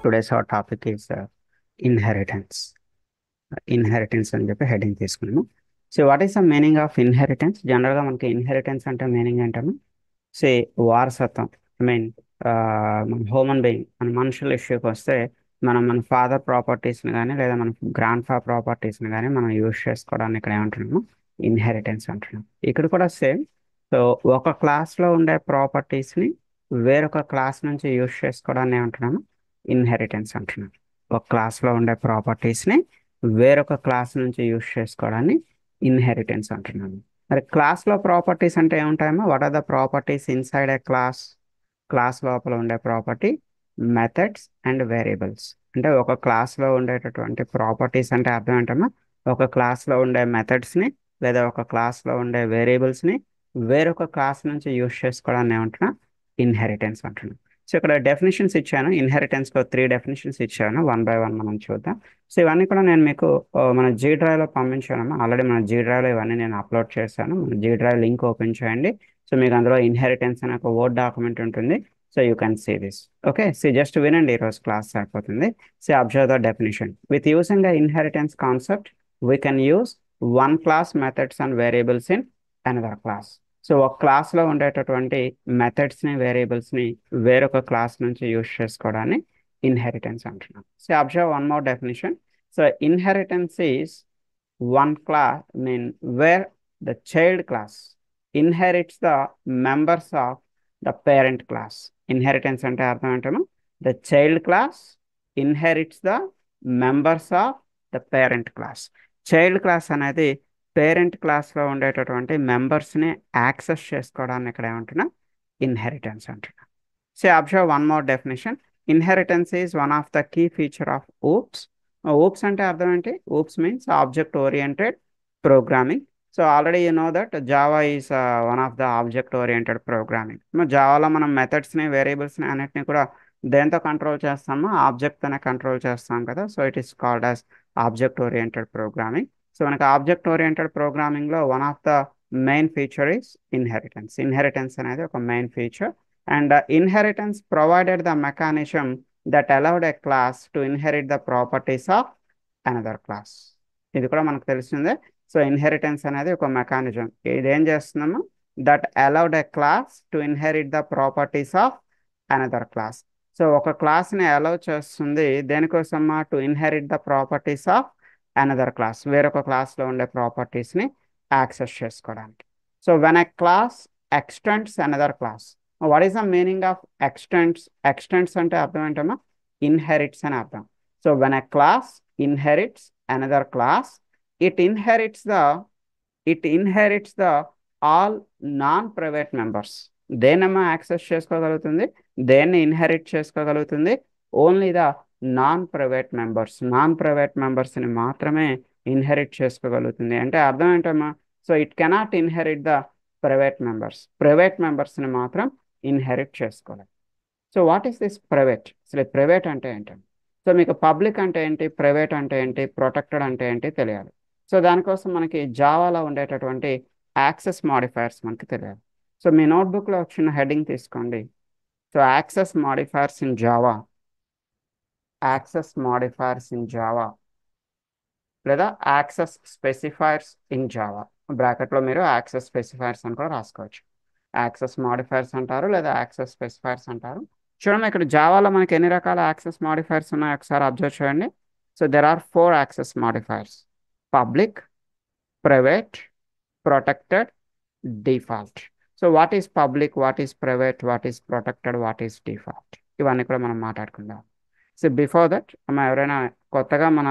Today's our topic is inheritance. Inheritance అని చెప్పి heading తీసుకున్నాము. So what is the meaning of inheritance? జనరల్గా మనకి ఇన్హెరిటెన్స్ అంటే మీనింగ్ ఏంటన్నా, సే వారసత్వం. ఐ మీన్ మన హ్యూమన్ బీయింగ్, మన మనుషుల ఇష్యూకి వస్తే మన ఫాదర్ ప్రాపర్టీస్ని కానీ లేదా మన గ్రాండ్ ఫా ప్రాపర్టీస్ని కానీ మనం యూజ్ చేసుకోవడానికి ఇక్కడ ఏమంటున్నాము, ఇన్హెరిటెన్స్ అంటున్నాం. ఇక్కడ కూడా సేమ్. సో ఒక క్లాస్లో ఉండే ప్రాపర్టీస్ని వేరొక క్లాస్ నుంచి యూజ్ చేసుకోవడాన్ని ఏమంటున్నాము, ఇన్హెరిటెన్స్ అంటున్నాం. ఒక క్లాస్లో ఉండే ప్రాపర్టీస్ని వేరొక క్లాస్ నుంచి యూజ్ చేసుకోవడాన్ని ఇన్హెరిటెన్స్ అంటున్నాము. మరి క్లాస్లో ప్రాపర్టీస్ అంటే ఏముంటాయమ్మా? What are the properties inside a class? Class లోపల ఉండే ప్రాపర్టీ మెథడ్స్ అండ్ వేరియబుల్స్. అంటే ఒక క్లాస్లో ఉండేటటువంటి ప్రాపర్టీస్ అంటే అర్థం ఏంటమ్మా? ఒక క్లాస్లో ఉండే మెథడ్స్ని లేదా ఒక క్లాస్లో ఉండే వేరియబుల్స్ని వేరొక క్లాస్ నుంచి యూజ్ చేసుకోవడాన్ని ఏమంటున్నా, ఇన్హెరిటెన్స్ అంటున్నాం. సో ఇక్కడ డెఫినేషన్స్ ఇచ్చాను, ఇన్హెరిటెన్స్లో 3 డెఫినేషన్స్ ఇచ్చాను. వన్ బై వన్ మనం చూద్దాం. సో ఇవన్నీ కూడా నేను మీకు మన జీ డ్రైవ్లో పంపించానమ్మా. ఆల్రెడీ మన జీ డ్రైవ్లో ఇవన్నీ నేను అప్లోడ్ చేశాను. మన జీ డ్రైవ్ లింక్ ఓపెన్ చేయండి. సో మీకు అందులో ఇన్హెరిటెన్స్ అనే ఒక వర్డ్ డాక్యుమెంట్ ఉంటుంది. So you can see this. Okay, so just వినండి, ఈరోజు క్లాస్ సరిపోతుంది. So observe the definition. With using the inheritance concept we can use one class methods and variables in another class. So ఒక క్లాస్లో ఉండేటటువంటి మెథడ్స్ని వేరియబుల్స్ని వేరొక క్లాస్ నుంచి యూజ్ చేసుకోవడాన్ని ఇన్హెరిటెన్స్ అంటున్నాం. So observe one more definition. So inheritance is one class, I mean, where the child class inherits the members of the parent class. Inheritance అంటే అర్థం ఏంటమ్మా? The child class inherits the members of the parent class. Child class అనేది parent క్లాస్లో ఉండేటటువంటి మెంబర్స్ని access చేసుకోవడాన్ని ఇక్కడ ఏమంటున్నా, ఇన్హెరిటెన్స్ అంటున్నా. So observe one more definition. Inheritance is one of the key feature of OOPs. OOPs అంటే అర్థం ఏంటి? OOPs means object oriented programming. So already you know that Java is one of the object oriented programming. జావాలో మనం మెథడ్స్ని వేరియబుల్స్ని అన్నిటిని కూడా దేంతో control చేస్తామో ఆబ్జెక్ట్తోనే కంట్రోల్ చేస్తాం కదా. So it is called as object oriented programming. So మనకి ఆబ్జెక్ట్ ఓరియంటెడ్ ప్రోగ్రామింగ్లో one of the main feature is inheritance. Inheritance అనేది ఒక main feature. And inheritance provided the mechanism that allowed a class to inherit the properties of another class. ఇది కూడా మనకు తెలిసిందే. So inheritance అనేది ఒక మెకానిజం. ఇదేం చేస్తున్నాము? That allowed a class to inherit the properties of another class. So ఒక క్లాస్ని అలౌ చేస్తుంది దేనికోసమ్మా? To inherit the properties of another class. వేరొక క్లాస్లో ఉండే ప్రాపర్టీస్ని యాక్సెస్ చేసుకోవడానికి. So when a class extends another class. What is the meaning of extends? Extends అంటే అర్థం ఏంటమ్మా? ఇన్హెరిట్స్ అని అర్థం. So when a class inherits another class, it inherits the all non private members. దేన్నమ్మా యాక్సెస్ చేసుకోగలుగుతుంది? దేన్ని inherit చేసుకోగలుగుతుంది? Only the non private members. Non private మెంబర్స్ని మాత్రమే ఇన్హెరిట్ చేసుకోగలుగుతుంది. అంటే అర్థం ఏంటమ్మా? So it cannot inherit the private members. Private మెంబర్స్ని మాత్రం ఇన్హెరిట్ చేసుకోవాలి. So what is this private? అసలు ప్రైవేట్ అంటే ఏంటండి? సో మీకు పబ్లిక్ అంటే ఏంటి, ప్రైవేట్ అంటే ఏంటి, ప్రొటెక్టెడ్ అంటే ఏంటి తెలియాలి. సో దానికోసం మనకి జావాలో ఉండేటటువంటి యాక్సెస్ మాడిఫైయర్స్ మనకి తెలియాలి. సో మీ నోట్బుక్లో చిన్న హెడ్డింగ్ తీసుకోండి. So access modifiers in Java, access modifiers in Java లేదా యాక్సెస్ స్పెసిఫైయర్స్ ఇన్ జావా. బ్రాకెట్లో మీరు యాక్సెస్ స్పెసిఫైయర్స్ అని కూడా రాసుకోవచ్చు. యాక్సెస్ మాడిఫైయర్స్ అంటారు లేదా యాక్సెస్ స్పెసిఫైయర్స్ అంటారు. చూడండి, ఇక్కడ జావాలో మనకి ఎన్ని రకాల యాక్సెస్ మాడిఫైయర్స్ ఉన్నాయో ఒకసారి అబ్జర్వ్ చేయండి. So there are 4 access modifiers: public, private, protected, default. So what is public, what is private, what is protected, what is default, ఇవన్నీ కూడా మనం మాట్లాడుకుందాం. సో బిఫోర్ దట్ ఎవరైనా కొత్తగా మన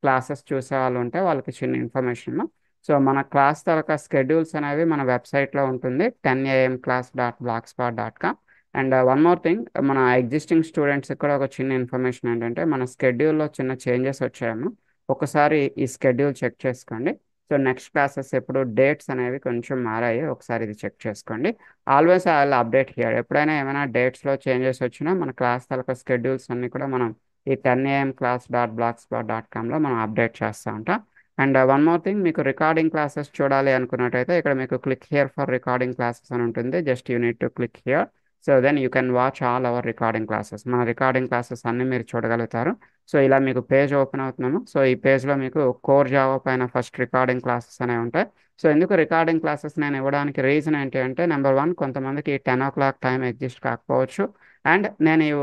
క్లాసెస్ చూసే వాళ్ళు ఉంటే వాళ్ళకి చిన్న ఇన్ఫర్మేషన్. సో మన క్లాస్ తాలూకా స్కెడ్యూల్స్ అనేవి మన వెబ్సైట్లో ఉంటుంది, 10amclass.blogspot.com. And one more thing, మన ఎగ్జిస్టింగ్ స్టూడెంట్స్కి కూడా ఒక చిన్న ఇన్ఫర్మేషన్ ఏంటంటే మన స్కెడ్యూల్లో చిన్న చేంజెస్ వచ్చాయేమో, ఒకసారి ఈ స్కెడ్యూల్ చెక్ చేసుకోండి. సో నెక్స్ట్ క్లాసెస్ ఎప్పుడు డేట్స్ అనేవి కొంచెం మారాయి, ఒకసారి ఇది చెక్ చేసుకోండి. Always I will update here. ఎప్పుడైనా ఏమైనా డేట్స్లో చేంజెస్ వచ్చినా మన క్లాస్ తాలూకా స్కెడ్యూల్స్ అన్నీ కూడా మనం ఈ 10amclass.blogspot.comలో మనం అప్డేట్ చేస్తూ ఉంటాం. అండ్ వన్ మోర్ థింగ్, మీకు రికార్డింగ్ క్లాసెస్ చూడాలి అనుకున్నట్టయితే ఇక్కడ మీకు click here for recording classes అని ఉంటుంది. Just you need to click here. So then you can watch all our recording classes. మన రికార్డింగ్ క్లాసెస్ అన్నీ మీరు చూడగలుగుతారు. సో ఇలా మీకు పేజ్ ఓపెన్ అవుతున్నాము. సో ఈ పేజ్లో మీకు కోర్ జావా పైన ఫస్ట్ రికార్డింగ్ క్లాసెస్ అనేవి ఉంటాయి. సో ఎందుకు రికార్డింగ్ క్లాసెస్ నేను ఇవ్వడానికి రీజన్ ఏంటి అంటే, నెంబర్ వన్, కొంతమందికి 10 o'clock టైం ఎగ్జిస్ట్ కాకపోవచ్చు. అండ్ నేను ఈ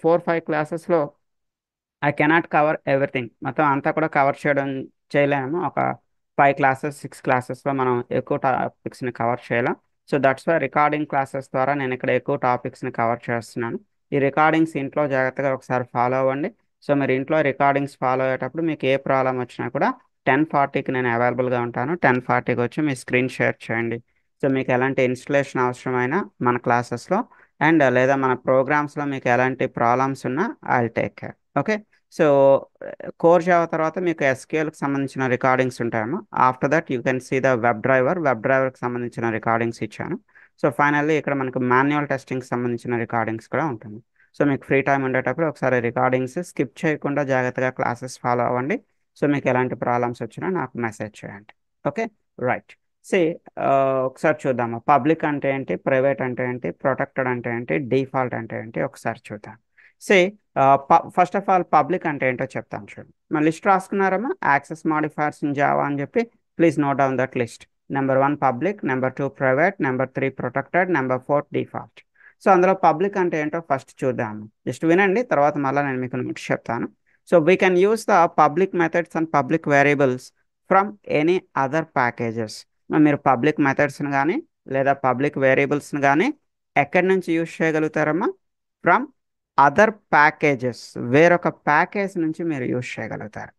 4-5 క్లాసెస్లో ఐ కెనాట్ కవర్ ఎవ్రీథింగ్, మొత్తం అంతా కూడా కవర్ చేయలేము. ఒక 5 క్లాసెస్ 6 క్లాసెస్లో మనం ఎక్కువ టాపిక్స్ని కవర్ చేయలేం. So that's why recording classes ద్వారా నేను ఇక్కడ ఎక్కువ టాపిక్స్ని కవర్ చేస్తున్నాను. ఈ రికార్డింగ్స్ ఇంట్లో జాగ్రత్తగా ఒకసారి ఫాలో అవ్వండి. సో మీరు ఇంట్లో రికార్డింగ్స్ ఫాలో అయ్యేటప్పుడు మీకు ఏ ప్రాబ్లం వచ్చినా కూడా 10:40కి నేను అవైలబుల్గా ఉంటాను. 10:40కి వచ్చి మీ స్క్రీన్ షేర్ చేయండి. సో మీకు ఎలాంటి ఇన్స్టలేషన్ అవసరమైనా మన క్లాసెస్లో, అండ్ లేదా మన ప్రోగ్రామ్స్లో మీకు ఎలాంటి ప్రాబ్లమ్స్ ఉన్నా I will take care. Okay. So core Java తర్వాత మీకు ఎస్క్యూఎల్కి సంబంధించిన రికార్డింగ్స్ ఉంటాయేమో. After that you can see the web డ్రైవర్కి సంబంధించిన రికార్డింగ్స్ ఇచ్చాను. సో ఫైనల్లీ ఇక్కడ మనకు మాన్యువల్ టెస్టింగ్కి సంబంధించిన రికార్డింగ్స్ కూడా ఉంటుంది. సో మీకు ఫ్రీ టైం ఉండేటప్పుడు ఒకసారి రికార్డింగ్స్ స్కిప్ చేయకుండా జాగ్రత్తగా క్లాసెస్ ఫాలో అవ్వండి. సో మీకు ఎలాంటి ప్రాబ్లమ్స్ వచ్చినా నాకు మెసేజ్ చేయండి. Okay, right. సి ఒకసారి చూద్దాము. పబ్లిక్ అంటే ఏంటి, ప్రైవేట్ అంటే ఏంటి, ప్రొటెక్టెడ్ అంటే ఏంటి, డిఫాల్ట్ అంటే ఏంటి ఒకసారి చూద్దాం. See first of all public అంటే ఏంటో చెప్తాను చూడండి. మన లిస్ట్ రాసుకున్నారమ్మా, యాక్సెస్ మాడిఫైర్స్ ఇన్ జావా అని చెప్పి. Please note down that list. Number 1 public, number 2 private, number 3 protected, number 4 default. So అందులో పబ్లిక్ అంటే ఏంటో ఫస్ట్ చూద్దాము. జస్ట్ వినండి, తర్వాత మళ్ళీ నేను మీకు నోట్స్ చెప్తాను. So we can use the public methods and public variables from any other packages. మీరు పబ్లిక్ మెథడ్స్ని కానీ లేదా పబ్లిక్ వేరియబుల్స్ని కానీ ఎక్కడి నుంచి యూజ్ చేయగలుగుతారమ్మా? ఫ్రమ్ అదర్ ప్యాకేజెస్, వేరొక ప్యాకేజ్ నుంచి మీరు యూజ్ చేయగలుగుతారు.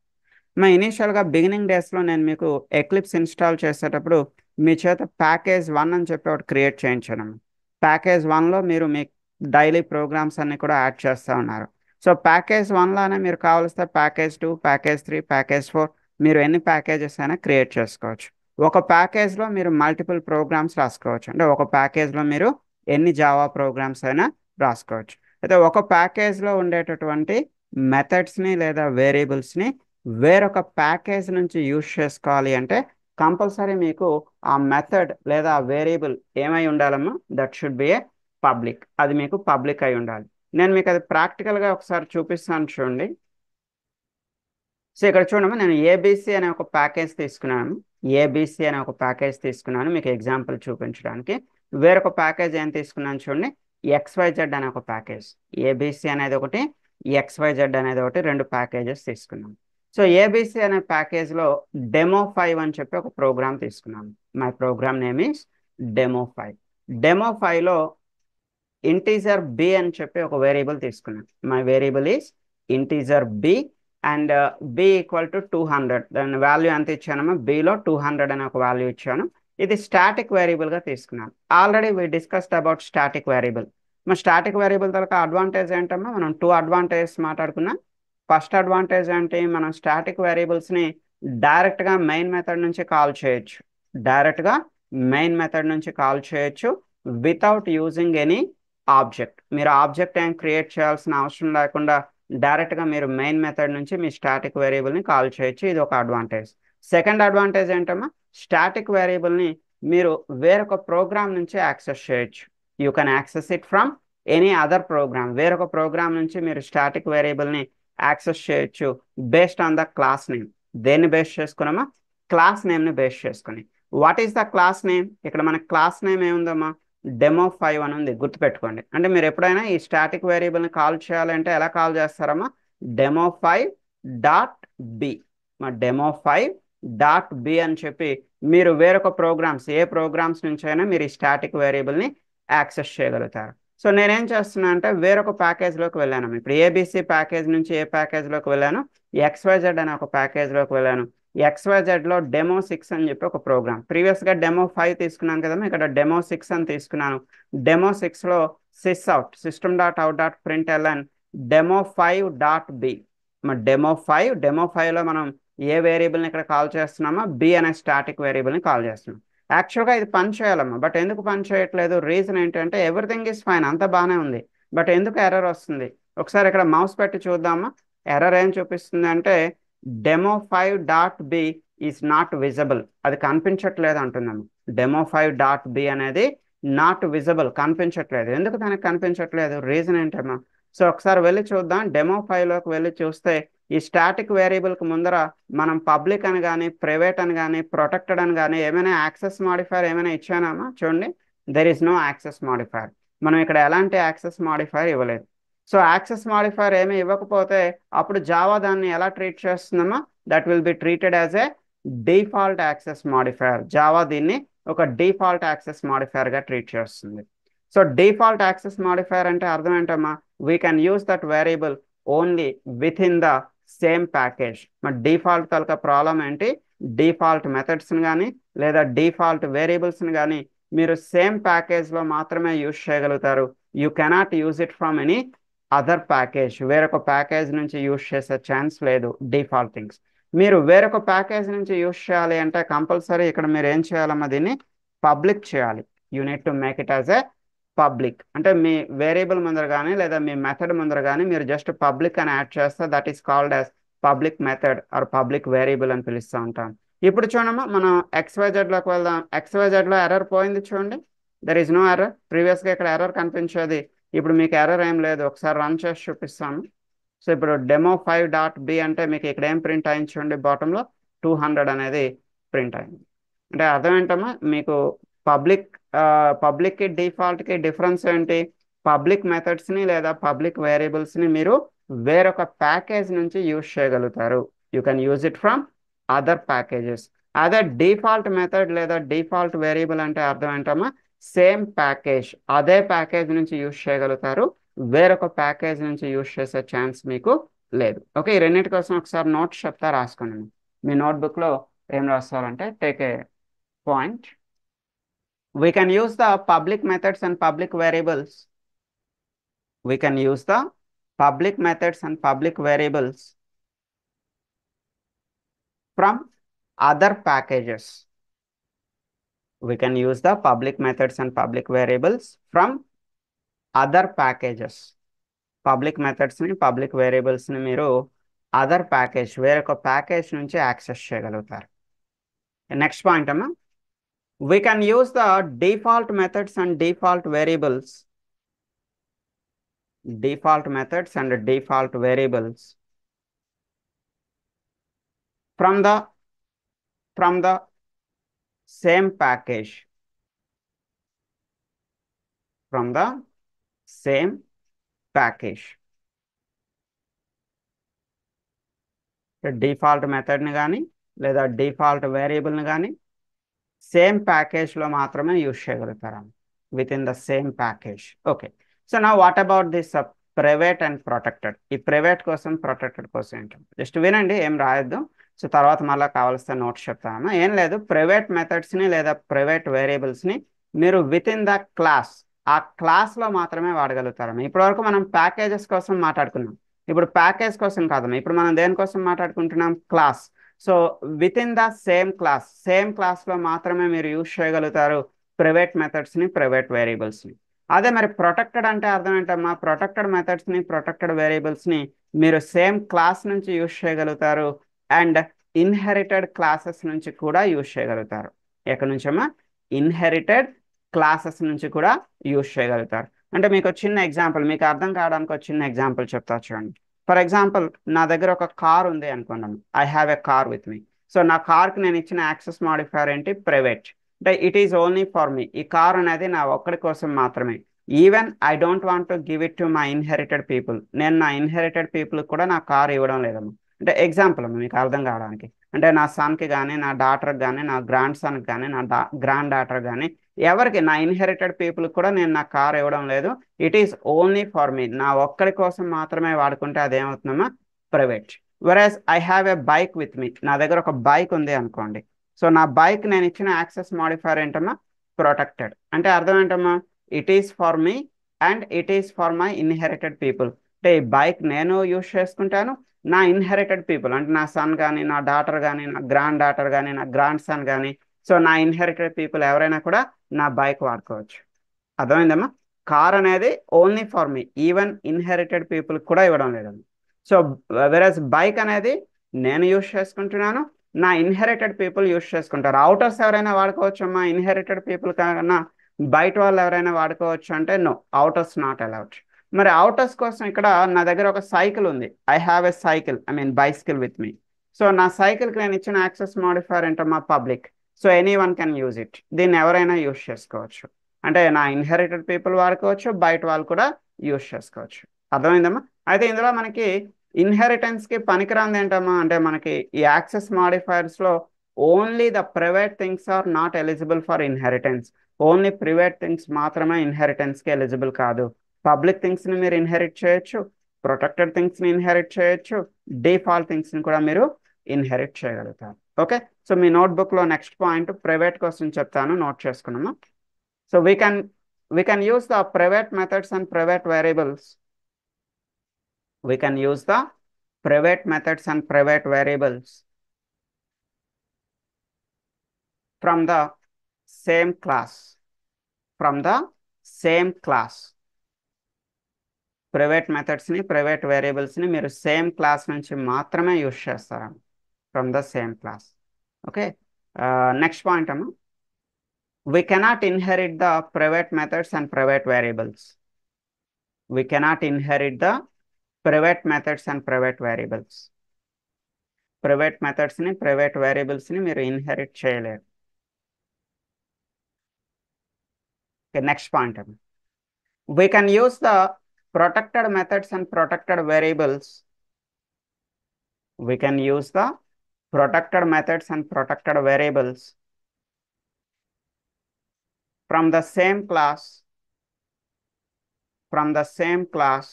మా ఇనీషియల్గా బిగినింగ్ డేస్లో నేను మీకు ఎక్లిప్స్ ఇన్స్టాల్ చేసేటప్పుడు మీ చేత ప్యాకేజ్ 1 అని చెప్పి ఒకటి క్రియేట్ చేయించాను. ప్యాకేజ్ 1లో మీరు మీ డైలీ ప్రోగ్రామ్స్ అన్ని కూడా యాడ్ చేస్తూ ఉన్నారు. సో ప్యాకేజ్ 1లోనే మీరు కావలిస్తే ప్యాకేజ్ 2, ప్యాకేజ్ 3, ప్యాకేజ్ 4, మీరు ఎన్ని ప్యాకేజెస్ అయినా క్రియేట్ చేసుకోవచ్చు. ఒక ప్యాకేజ్లో మీరు మల్టిపుల్ ప్రోగ్రామ్స్ రాసుకోవచ్చు. అంటే ఒక ప్యాకేజ్లో మీరు ఎన్ని జావా ప్రోగ్రామ్స్ అయినా రాసుకోవచ్చు. అయితే ఒక ప్యాకేజ్లో ఉండేటటువంటి మెథడ్స్ని లేదా వేరియబుల్స్ని వేరొక ప్యాకేజ్ నుంచి యూజ్ చేసుకోవాలి అంటే కంపల్సరీ మీకు ఆ మెథడ్ లేదా ఆ వేరియబుల్ ఏమై ఉండాలమ్మా? That should be a public. అది మీకు పబ్లిక్ అయి ఉండాలి. నేను మీకు అది ప్రాక్టికల్గా ఒకసారి చూపిస్తాను చూడండి. సో ఇక్కడ చూడమ్మా, నేను ఏబిసి అనే ఒక ప్యాకేజ్ తీసుకున్నాను. ఏబిసి అనే ఒక ప్యాకేజ్ తీసుకున్నాను మీకు ఎగ్జాంపుల్ చూపించడానికి. వేరొక ప్యాకేజ్ ఏం తీసుకున్నాను చూడండి, XYZ అనే ఒక ప్యాకేజ్. ఏబిసి అనేది ఒకటి, XYZ అనేది ఒకటి, 2 ప్యాకేజెస్ తీసుకున్నాను. సో ఏబిసి అనే ప్యాకేజ్లో డెమో5 అని చెప్పి ఒక ప్రోగ్రామ్ తీసుకున్నాను. మై ప్రోగ్రామ్ నేమ్ ఈస్ డెమో5. డెమో5లో ఇంటీజర్ బి అని చెప్పి ఒక వేరియబుల్ తీసుకున్నాను. My variable is integer b and b equal to 200. దాని వాల్యూ ఎంత ఇచ్చానమ్మా? బిలో 200 అనే ఒక వాల్యూ ఇచ్చాను. ఇది స్టాటిక్ వేరియబుల్గా తీసుకున్నాను. Already we discussed about static variable. మన స్టాటిక్ వేరియబుల్ తర్వాత అడ్వాంటేజ్ ఏంటమ్మా? మనం 2 అడ్వాంటేజెస్ మాట్లాడుకున్నాం. ఫస్ట్ అడ్వాంటేజ్ అంటే మనం స్టాటిక్ వేరియబుల్స్ని డైరెక్ట్గా మెయిన్ మెథడ్ నుంచి కాల్ చేయొచ్చు. డైరెక్ట్గా మెయిన్ మెథడ్ నుంచి కాల్ చేయొచ్చు వితౌట్ యూజింగ్ ఎనీ ఆబ్జెక్ట్. మీరు ఆబ్జెక్ట్ ఏం క్రియేట్ చేయాల్సిన అవసరం లేకుండా డైరెక్ట్గా మీరు మెయిన్ మెథడ్ నుంచి మీ స్టాటిక్ వేరియబుల్ని కాల్ చేయొచ్చు. ఇది ఒక అడ్వాంటేజ్. సెకండ్ అడ్వాంటేజ్ ఏంటమ్మా? స్టాటిక్ వేరియబుల్ని మీరు వేరొక ప్రోగ్రామ్ నుంచి యాక్సెస్ చేయొచ్చు. You can access it from any other program. వేరొక ప్రోగ్రామ్ నుంచి మీరు స్టాటిక్ వేరియబుల్ని యాక్సెస్ చేయొచ్చు based on the class name. దేన్ని బేస్ చేసుకున్నామా? క్లాస్ నేమ్ని బేస్ చేసుకుని. What is the class name? ఇక్కడ మన క్లాస్ నేమ్ ఏముందమ్మా? డెమో5 అని ఉంది, గుర్తుపెట్టుకోండి. అంటే మీరు ఎప్పుడైనా ఈ స్టాటిక్ వేరియబుల్ని కాల్ చేయాలంటే ఎలా కాల్ చేస్తారమ్మా? డెమో5.b. మా డెమో5.b అని చెప్పి మీరు వేరొక ప్రోగ్రామ్స్, ఏ ప్రోగ్రామ్స్ నుంచి అయినా మీరు ఈ స్టాటిక్ వేరియబుల్ని యాక్సెస్ చేయగలుగుతారు. సో నేనేం చేస్తున్నా అంటే వేరొక ప్యాకేజ్లోకి వెళ్ళాను. ఇప్పుడు ఏబిసి ప్యాకేజ్ నుంచి ఏ ప్యాకేజ్లోకి వెళ్ళాను? XYZ అనే ఒక ప్యాకేజ్లోకి వెళ్ళాను. XYZలో డెమో6 అని చెప్పి ఒక ప్రోగ్రామ్. ప్రీవియస్గా డెమో5 తీసుకున్నాను కదమ్మా, ఇక్కడ డెమో6 అని తీసుకున్నాను. డెమో6లో సిస్అవుట్, system.out.println డెమో5.b. డెమో5లో మనం ఏ వేరియబుల్ని ఇక్కడ కాల్ చేస్తున్నామో? బి అనే స్టాటిక్ వేరియబుల్ని కాల్ చేస్తున్నాం. యాక్చువల్గా ఇది పని చేయాలమ్మా, బట్ ఎందుకు పని చేయట్లేదు? రీజన్ ఏంటంటే ఎవ్రీథింగ్ ఈజ్ ఫైన్, అంతా బాగానే ఉంది, బట్ ఎందుకు ఎర్రర్ వస్తుంది? ఒకసారి ఇక్కడ మౌస్ పెట్టి చూద్దామా. ఎర్రర్ ఏం చూపిస్తుంది అంటే డెమో5.b ఈజ్ నాట్ విజిబుల్. అది కనిపించట్లేదు అంటున్నాము. డెమో5.b అనేది నాట్ విజిబుల్, కనిపించట్లేదు. ఎందుకు దానికి కనిపించట్లేదు, రీజన్ ఏంటమ్మా? సో ఒకసారి వెళ్ళి చూద్దాం. డెమో 5లోకి వెళ్ళి చూస్తే ఈ స్టాటిక్ వేరియబుల్కి ముందర మనం పబ్లిక్ అని కానీ ప్రైవేట్ అని కానీ ప్రొటెక్టెడ్ అని కానీ ఏమైనా యాక్సెస్ మాడిఫైర్ ఏమైనా ఇచ్చానామా? చూడండి, there is no access modifier. మనం ఇక్కడ ఎలాంటి యాక్సెస్ మాడిఫైర్ ఇవ్వలేదు. సో యాక్సెస్ మాడిఫైర్ ఏమి ఇవ్వకపోతే అప్పుడు జావా దాన్ని ఎలా ట్రీట్ చేస్తుందమ్మా? That will be treated as a default access modifier. Java దీన్ని ఒక డిఫాల్ట్ యాక్సెస్ మాడిఫైర్ గా ట్రీట్ చేస్తుంది. సో డిఫాల్ట్ యాక్సెస్ మాడిఫైర్ అంటే అర్థం ఏంటమ్మా? We can use that variable only within the same package. మరి డిఫాల్ట్ కనుక ప్రాబ్లం ఏంటి? డిఫాల్ట్ మెథడ్స్ని కానీ లేదా డిఫాల్ట్ వేరియబుల్స్ని కానీ మీరు సేమ్ ప్యాకేజ్లో మాత్రమే యూజ్ చేయగలుగుతారు. You cannot use it from any other package. వేరొక ప్యాకేజ్ నుంచి యూజ్ చేసే ఛాన్స్ లేదు డిఫాల్ట్ థింగ్స్. మీరు వేరొక ప్యాకేజ్ నుంచి యూజ్ చేయాలి అంటే కంపల్సరీ ఇక్కడ మీరు ఏం చేయాలమ్మా? దీన్ని పబ్లిక్ చేయాలి. You need to make it as a public. అంటే మీ వేరియబుల్ ముందర కానీ లేదా మీ మెథడ్ ముందర కానీ మీరు జస్ట్ పబ్లిక్ అని యాడ్ చేస్తే that is called as public method or public variable అని పిలుస్తూ ఉంటాం. ఇప్పుడు చూడమ్మా, మనం XYZలోకి వెళ్దాం. XYZలో ఎర్రర్ పోయింది చూడండి, దర్ ఈజ్ నో ఎర్రర్. ప్రీవియస్గా ఇక్కడ ఎర్రర్ కనిపించేది, ఇప్పుడు మీకు ఎర్రర్ ఏం లేదు. ఒకసారి రన్ చేసి చూపిస్తాను. సో ఇప్పుడు demo5.b అంటే మీకు ఇక్కడ ఏం ప్రింట్ అయింది చూడండి, బాటంలో 200 అనేది ప్రింట్ అయింది. అంటే అర్థం ఏంటమ్మా? మీకు పబ్లిక్కి డిఫాల్ట్కి డిఫరెన్స్ ఏంటి? పబ్లిక్ మెథడ్స్ని లేదా పబ్లిక్ వేరియబుల్స్ని మీరు వేరొక ప్యాకేజ్ నుంచి యూజ్ చేయగలుగుతారు. You can use it from other packages. అదే డిఫాల్ట్ మెథడ్ లేదా డిఫాల్ట్ వేరియబుల్ అంటే అర్థం ఏంటమ్మా? సేమ్ ప్యాకేజ్, అదే ప్యాకేజ్ నుంచి యూజ్ చేయగలుగుతారు. వేరొక ప్యాకేజ్ నుంచి యూజ్ చేసే ఛాన్స్ మీకు లేదు. ఓకే, ఈ రెండింటి కోసం ఒకసారి నోట్స్ చెప్తా, రాసుకోండి. మీ నోట్బుక్లో ఏం రాస్తారంటే take a point. We can use the public methods and public variables. We can use the public methods and public variables from other packages. We can use the public methods and public variables from other packages. Public మెథడ్స్ని public వేరియబుల్స్ని మీరు other package, వేరొక package నుంచి access చేయగలుగుతారు. Next point అమ్మా, we can use the default methods and default variables from the same package, from the same package. Default మెథడ్ని కానీ లేదా డిఫాల్ట్ వేరియబుల్ని కానీ సేమ్ ప్యాకేజ్లో మాత్రమే యూజ్ చేయగలుగుతారు, within the same package. Okay, so నా what about this private and protected? ఈ private కోసం ప్రొటెక్టెడ్ కోసం ఏంటో జస్ట్ వినండి, ఏం రాయొద్దు. సో తర్వాత మళ్ళీ కావాల్సిన నోట్స్ చెప్తాను. ఏం లేదు, ప్రైవేట్ మెథడ్స్ని లేదా ప్రైవేట్ వేరియబుల్స్ని మీరు విత్ ఇన్ ద క్లాస్, ఆ క్లాస్లో మాత్రమే వాడగలుగుతారు. ఇప్పటివరకు మనం ప్యాకేజెస్ కోసం మాట్లాడుకున్నాం, ఇప్పుడు ప్యాకేజ్ కోసం కాదమ్మా, ఇప్పుడు మనం దేనికోసం మాట్లాడుకుంటున్నాం? Class. So with in the same క్లాస్లో మాత్రమే మీరు యూజ్ చేయగలుగుతారు ప్రైవేట్ మెథడ్స్ని, ప్రైవేట్ వేరియబుల్స్ని. అదే మరి ప్రొటెక్టెడ్ అంటే అర్థం ఏంటమ్మా? ప్రొటెక్టెడ్ మెథడ్స్ని, ప్రొటెక్టెడ్ వేరియబుల్స్ని మీరు సేమ్ క్లాస్ నుంచి యూజ్ చేయగలుగుతారు అండ్ ఇన్హెరిటెడ్ క్లాసెస్ నుంచి కూడా యూజ్ చేయగలుగుతారు. ఎక్కడి నుంచమ్మా? ఇన్హెరిటెడ్ క్లాసెస్ నుంచి కూడా యూజ్ చేయగలుగుతారు. అంటే మీకు చిన్న ఎగ్జాంపుల్, మీకు అర్థం కావడానికి ఒక చిన్న ఎగ్జాంపుల్ చెప్తా చూడండి. ఫర్ ఎగ్జాంపుల్, నా దగ్గర ఒక కార్ ఉంది అనుకున్నాను. I have a car with me. So నా కార్కి నేను ఇచ్చిన యాక్సెస్ మాడిఫైర్ ఏంటి? ప్రైవేట్. అంటే ఇట్ ఈస్ ఓన్లీ ఫర్ మీ. ఈ కార్ అనేది నా ఒక్కడి కోసం మాత్రమే. Even I don't want to give it to my inherited people. నేను నా ఇన్హెరిటెడ్ పీపుల్ కూడా నా కార్ ఇవ్వడం లేదమ్మా. అంటే ఎగ్జాంపుల్ మీకు అర్థం కావడానికి, అంటే నా సన్కి కానీ, నా డాటర్కి కానీ, నా గ్రాండ్ సన్కి కానీ, నా గ్రాండ్ డాటర్ కానీ, ఎవరికి, నా ఇన్హెరిటెడ్ పీపుల్ కూడా నేను నా కార్ ఇవ్వడం లేదు. It is only for me. నా ఒక్కడి కోసం మాత్రమే వాడుకుంటే అదేమవుతుందమ్మా? Private. Whereas I have a bike with me. నా దగ్గర ఒక బైక్ ఉంది అనుకోండి. సో నా బైక్ నేను ఇచ్చిన యాక్సెస్ మాడిఫైర్ ఏంటమ్మా? ప్రొటెక్టెడ్. అంటే అర్థం ఏంటమ్మా? It is for me and it is for my inherited people. అంటే ఈ బైక్ నేను యూజ్ చేసుకుంటాను, నా ఇన్హెరిటెడ్ పీపుల్ అంటే నా సన్ కానీ, నా డాటర్ కానీ, నా గ్రాండ్ డాటర్ కానీ, నా గ్రాండ్ సన్ కానీ, సో నా ఇన్హెరిటెడ్ పీపుల్ ఎవరైనా కూడా నా బైక్ వాడుకోవచ్చు. అర్థమైందమ్మా? కార్ అనేది only for me, even inherited people కూడా ఇవ్వడం లేదమ్మా. సో వెరస్ బైక్ అనేది నేను యూజ్ చేసుకుంటున్నాను, నా ఇన్హెరిటెడ్ పీపుల్ యూజ్ చేసుకుంటారు. అవుటర్స్ ఎవరైనా వాడుకోవచ్చు అమ్మా, ఇన్హెరిటెడ్ పీపుల్ కన్నా బయట వాళ్ళు ఎవరైనా వాడుకోవచ్చు అంటే నో, అవుటర్స్ నాట్ అలౌడ్. మరి అవుటర్స్ కోసం ఇక్కడ నా దగ్గర ఒక సైకిల్ ఉంది. I have a cycle, I mean bicycle with me. So నా సైకిల్కి నేను ఇచ్చిన యాక్సెస్ మాడిఫైర్ ఏంటమ్మా? Public. So any one can use it. దీన్ని ఎవరైనా యూజ్ చేసుకోవచ్చు. అంటే నా ఇన్హెరిటెడ్ పీపుల్ వాడుకోవచ్చు, బయట వాళ్ళు కూడా యూజ్ చేసుకోవచ్చు. అర్థమైందమ్మా? అయితే ఇందులో మనకి ఇన్హెరిటెన్స్కి పనికిరాంది ఏంటమ్మా అంటే మనకి ఈ యాక్సెస్ మాడిఫైర్స్లో only the private things are not eligible for inheritance. Only private things మాత్రమే ఇన్హెరిటెన్స్కి ఎలిజిబుల్ కాదు. పబ్లిక్ థింగ్స్ని మీరు ఇన్హెరిట్ చేయొచ్చు, ప్రొటెక్టెడ్ థింగ్స్ని ఇన్హెరిట్ చేయొచ్చు, డిఫాల్ట్ థింగ్స్ని కూడా మీరు ఇన్హెరిట్ చేయగలుగుతారు. ఓకే, సో మీ నోట్బుక్లో నెక్స్ట్ పాయింట్ ప్రైవేట్ కోసం చెప్తాను, నోట్ చేసుకున్నాము. So we can use the private methods and private variables. We can use the private methods and private variables from the same class. From the same class. Private మెథడ్స్ని private వేరియబుల్స్ని మీరు same class నుంచి మాత్రమే use చేస్తారు. From the same class. Okay, next point అమ్మా. We cannot inherit the private methods and private variables. We cannot inherit the private methods and private variables. Private మెథడ్స్ని private వేరియబుల్స్ని మీరు inherit చేయలేరు. Next point అమ్మా. We can use the protected methods and protected variables. We can use the protected methods and protected variables from the same class, from the same class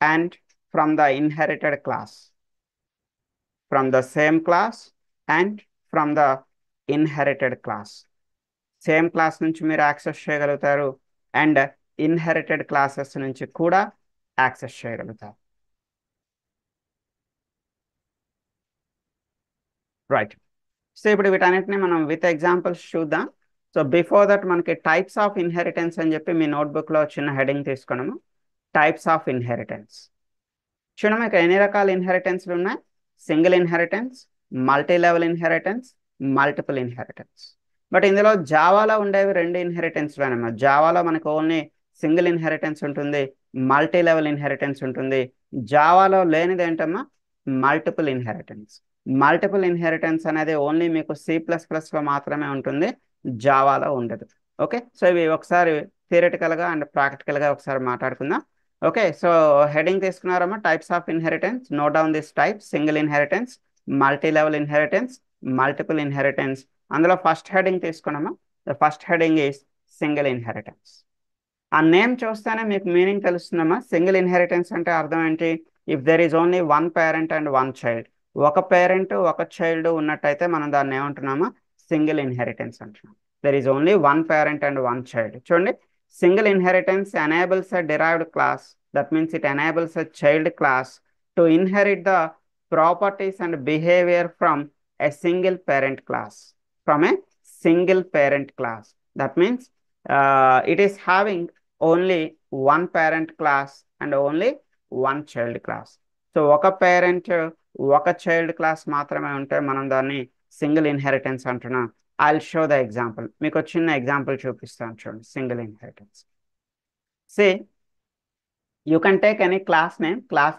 and from the inherited class. From the same class and from the inherited class. Same class నుంచి మీరు access చేయగలుగుతారు and inherited classes నుంచి కూడా access చేయగలుగుతారు. Right, so ఇప్పుడు వీటన్నిటిని మనం with examples చూద్దాం. సో బిఫోర్ దట్ మనకి టైప్స్ ఆఫ్ ఇన్హెరిటెన్స్ అని చెప్పి మీ నోట్బుక్లో చిన్న హెడింగ్ తీసుకున్నాము. Types of inheritance. చూడమ్మా, ఇక్కడ ఎన్ని రకాల ఇన్హెరిటెన్స్లు ఉన్నాయి? Single inheritance, multi level inheritance, multiple inheritance. But ఇందులో జావాలో ఉండేవి రెండు ఇన్హెరిటెన్స్లు అనమాట. జావాలో మనకు ఓన్లీ సింగిల్ ఇన్హెరిటెన్స్ ఉంటుంది, మల్టీ లెవెల్ ఇన్హెరిటెన్స్ ఉంటుంది. జావాలో లేనిది ఏంటమ్మా? Multiple inheritance. మల్టిపుల్ ఇన్హెరిటెన్స్ అనేది ఓన్లీ మీకు C++లో మాత్రమే ఉంటుంది, జావాలో ఉండదు. ఓకే, సో ఇవి ఒకసారి థియరిటికల్గా అండ్ ప్రాక్టికల్గా ఒకసారి మాట్లాడుకుందాం. ఓకే, సో హెడింగ్ తీసుకున్నారమ్మా, types of inheritance. Note down this type: single inheritance, multi level inheritance, multiple inheritance. అందులో ఫస్ట్ హెడింగ్ తీసుకున్నామా? The first heading is single inheritance. ఆ నేమ్ చూస్తేనే మీకు మీనింగ్ తెలుస్తుందమ్మా. సింగిల్ ఇన్హెరిటెన్స్ అంటే అర్థం ఏంటి? If there is only one parent and one child, ఒక పేరెంట్ ఒక చైల్డ్ ఉన్నట్టయితే మనం దాన్ని ఏమంటున్నామా? సింగిల్ ఇన్హెరిటెన్స్ అంటున్నాం. There is only one parent and one child. చూడండి, single inheritance enables a derived class, that means it enables a child class to inherit the properties and behavior from a single parent class. From a single parent class, that means it is having only one parent class and only one child class. So ఒక parent ఒక child class మాత్రమే ఉంటే మనం దాన్ని single inheritance అంటున్నాం. I'll show the example. మీకు చిన్న example చూపిస్తాను చూడండి. Single inheritance. Say you can take any class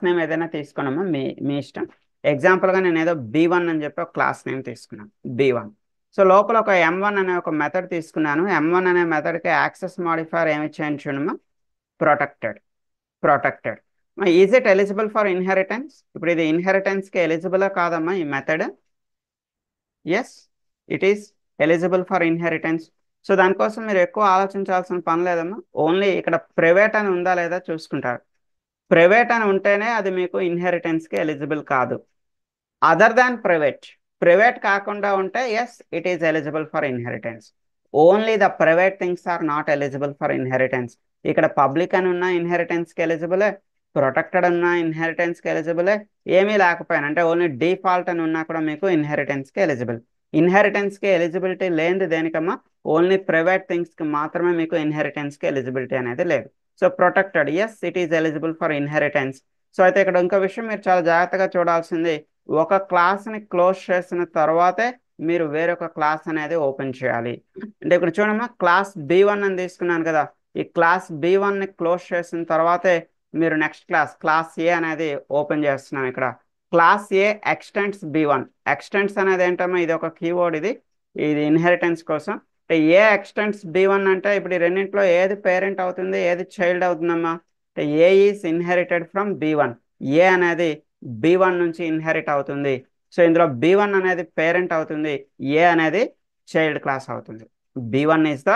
name ఏదైనా తీసుకున్నామా, మీ ఇష్టం. ఎగ్జాంపుల్గా నేను ఏదో B1 అని చెప్పి ఒక క్లాస్ నేమ్ తీసుకున్నాను, B1. సో లోపల ఒక M1 అనే ఒక మెథడ్ తీసుకున్నాను. M1 అనే మెథడ్కి యాక్సెస్ మాడిఫైర్ ఏమి ఇచ్చాను చూడమ్మా? Protected. Is it eligible for inheritance? ఇప్పుడు ఇది ఇన్హెరిటెన్స్కి ఎలిజిబులా కాదమ్మా ఈ method? Yes, it is eligible for inheritance. So దానికోసం మీరు ఎక్కువ ఆలోచించాల్సిన పని లేదమ్మా. ఓన్లీ ఇక్కడ ప్రైవేట్ అని ఉందా లేదా చూసుకుంటారు. ప్రైవేట్ అని ఉంటేనే అది మీకు ఇన్హెరిటెన్స్కి ఎలిజిబుల్ కాదు. అదర్ దాన్ ప్రైవేట్ కాకుండా ఉంటే yes, it is eligible for inheritance. Only the private things are not eligible for inheritance. ఇక్కడ పబ్లిక్ అని ఉన్న ఇన్హెరిటెన్స్కి ఎలిజిబులే, ప్రొటెక్టెడ్ ఉన్న ఇన్హెరిటెన్స్కి ఎలిజిబులే, ఏమీ లేకపోయినా అంటే ఓన్లీ డిఫాల్ట్ అని ఉన్నా కూడా మీకు ఇన్హెరిటెన్స్కి ఎలిజిబుల్. ఇన్హెరిటెన్స్కి ఎలిజిబిలిటీ లేనిది దేనికమ్మా? ఓన్లీ ప్రైవేట్ థింగ్స్కి మాత్రమే మీకు ఇన్హెరిటెన్స్కి ఎలిజిబిలిటీ అనేది లేదు. So protected, yes, it is eligible for inheritance. So అయితే ఇక్కడ ఇంకో విషయం మీరు చాలా జాగ్రత్తగా చూడాల్సింది, ఒక క్లాస్ని క్లోజ్ చేసిన తర్వాతే మీరు వేరొక క్లాస్ అనేది ఓపెన్ చేయాలి. అంటే ఇక్కడ చూడమ్మా, క్లాస్ B1 అని తీసుకున్నాను కదా, ఈ క్లాస్ B1ని క్లోజ్ చేసిన తర్వాతే మీరు నెక్స్ట్ క్లాస్ ఏ అనేది ఓపెన్ చేస్తున్నాం. ఇక్కడ క్లాస్ ఏ ఎక్స్టెండ్స్ B1. ఎక్స్టెండ్స్ అనేది ఏంటమ్మా, ఇది ఒక కీవర్డ్, ఇది ఇన్హెరిటెన్స్ కోసం. అంటే ఏ ఎక్స్టెండ్స్ B1 అంటే ఇప్పుడు ఈ రెండింటిలో ఏది పేరెంట్ అవుతుంది, ఏది చైల్డ్ అవుతుందమ్మా? అంటే ఏ ఈస్ ఇన్హెరిటెడ్ ఫ్రమ్ B1. ఏ అనేది B1 నుంచి ఇన్హెరిట్ అవుతుంది. సో ఇందులో B1 అనేది పేరెంట్ అవుతుంది, ఏ అనేది చైల్డ్ క్లాస్ అవుతుంది. B1 is the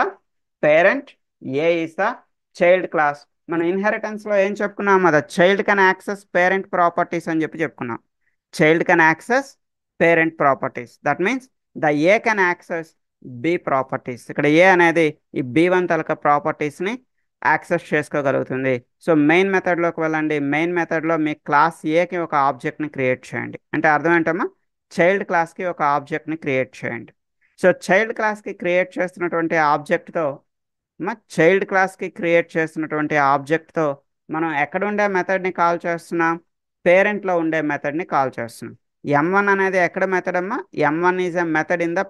parent, A is the child class. మన ఇన్హెరిటెన్స్ లో ఏం చెప్పుకున్నాం, అది child can access parent properties అని చెప్పుకున్నాం. Child can access parent properties, that means the A can access B properties. ఇక్కడ ఏ అనేది ఈ B1 తాలూకా ప్రాపర్టీస్ని యాక్సెస్ చేసుకోగలుగుతుంది. సో మెయిన్ మెథడ్లోకి వెళ్ళండి. మెయిన్ మెథడ్లో మీ క్లాస్ ఏకి ఒక ఆబ్జెక్ట్ని క్రియేట్ చేయండి. అంటే అర్థం ఏంటమ్మా, చైల్డ్ క్లాస్కి ఒక ఆబ్జెక్ట్ని క్రియేట్ చేయండి. సో చైల్డ్ క్లాస్కి క్రియేట్ చేస్తున్నటువంటి ఆబ్జెక్ట్తో చైల్డ్ క్లాస్కి క్రియేట్ చేస్తున్నటువంటి ఆబ్జెక్ట్తో మనం ఎక్కడ ఉండే మెథడ్ని కాల్ చేస్తున్నాం, పేరెంట్లో ఉండే మెథడ్ని కాల్ చేస్తున్నాం. M1 అనేది ఎక్కడ మెథడ్ అమ్మా? M1 is a method in the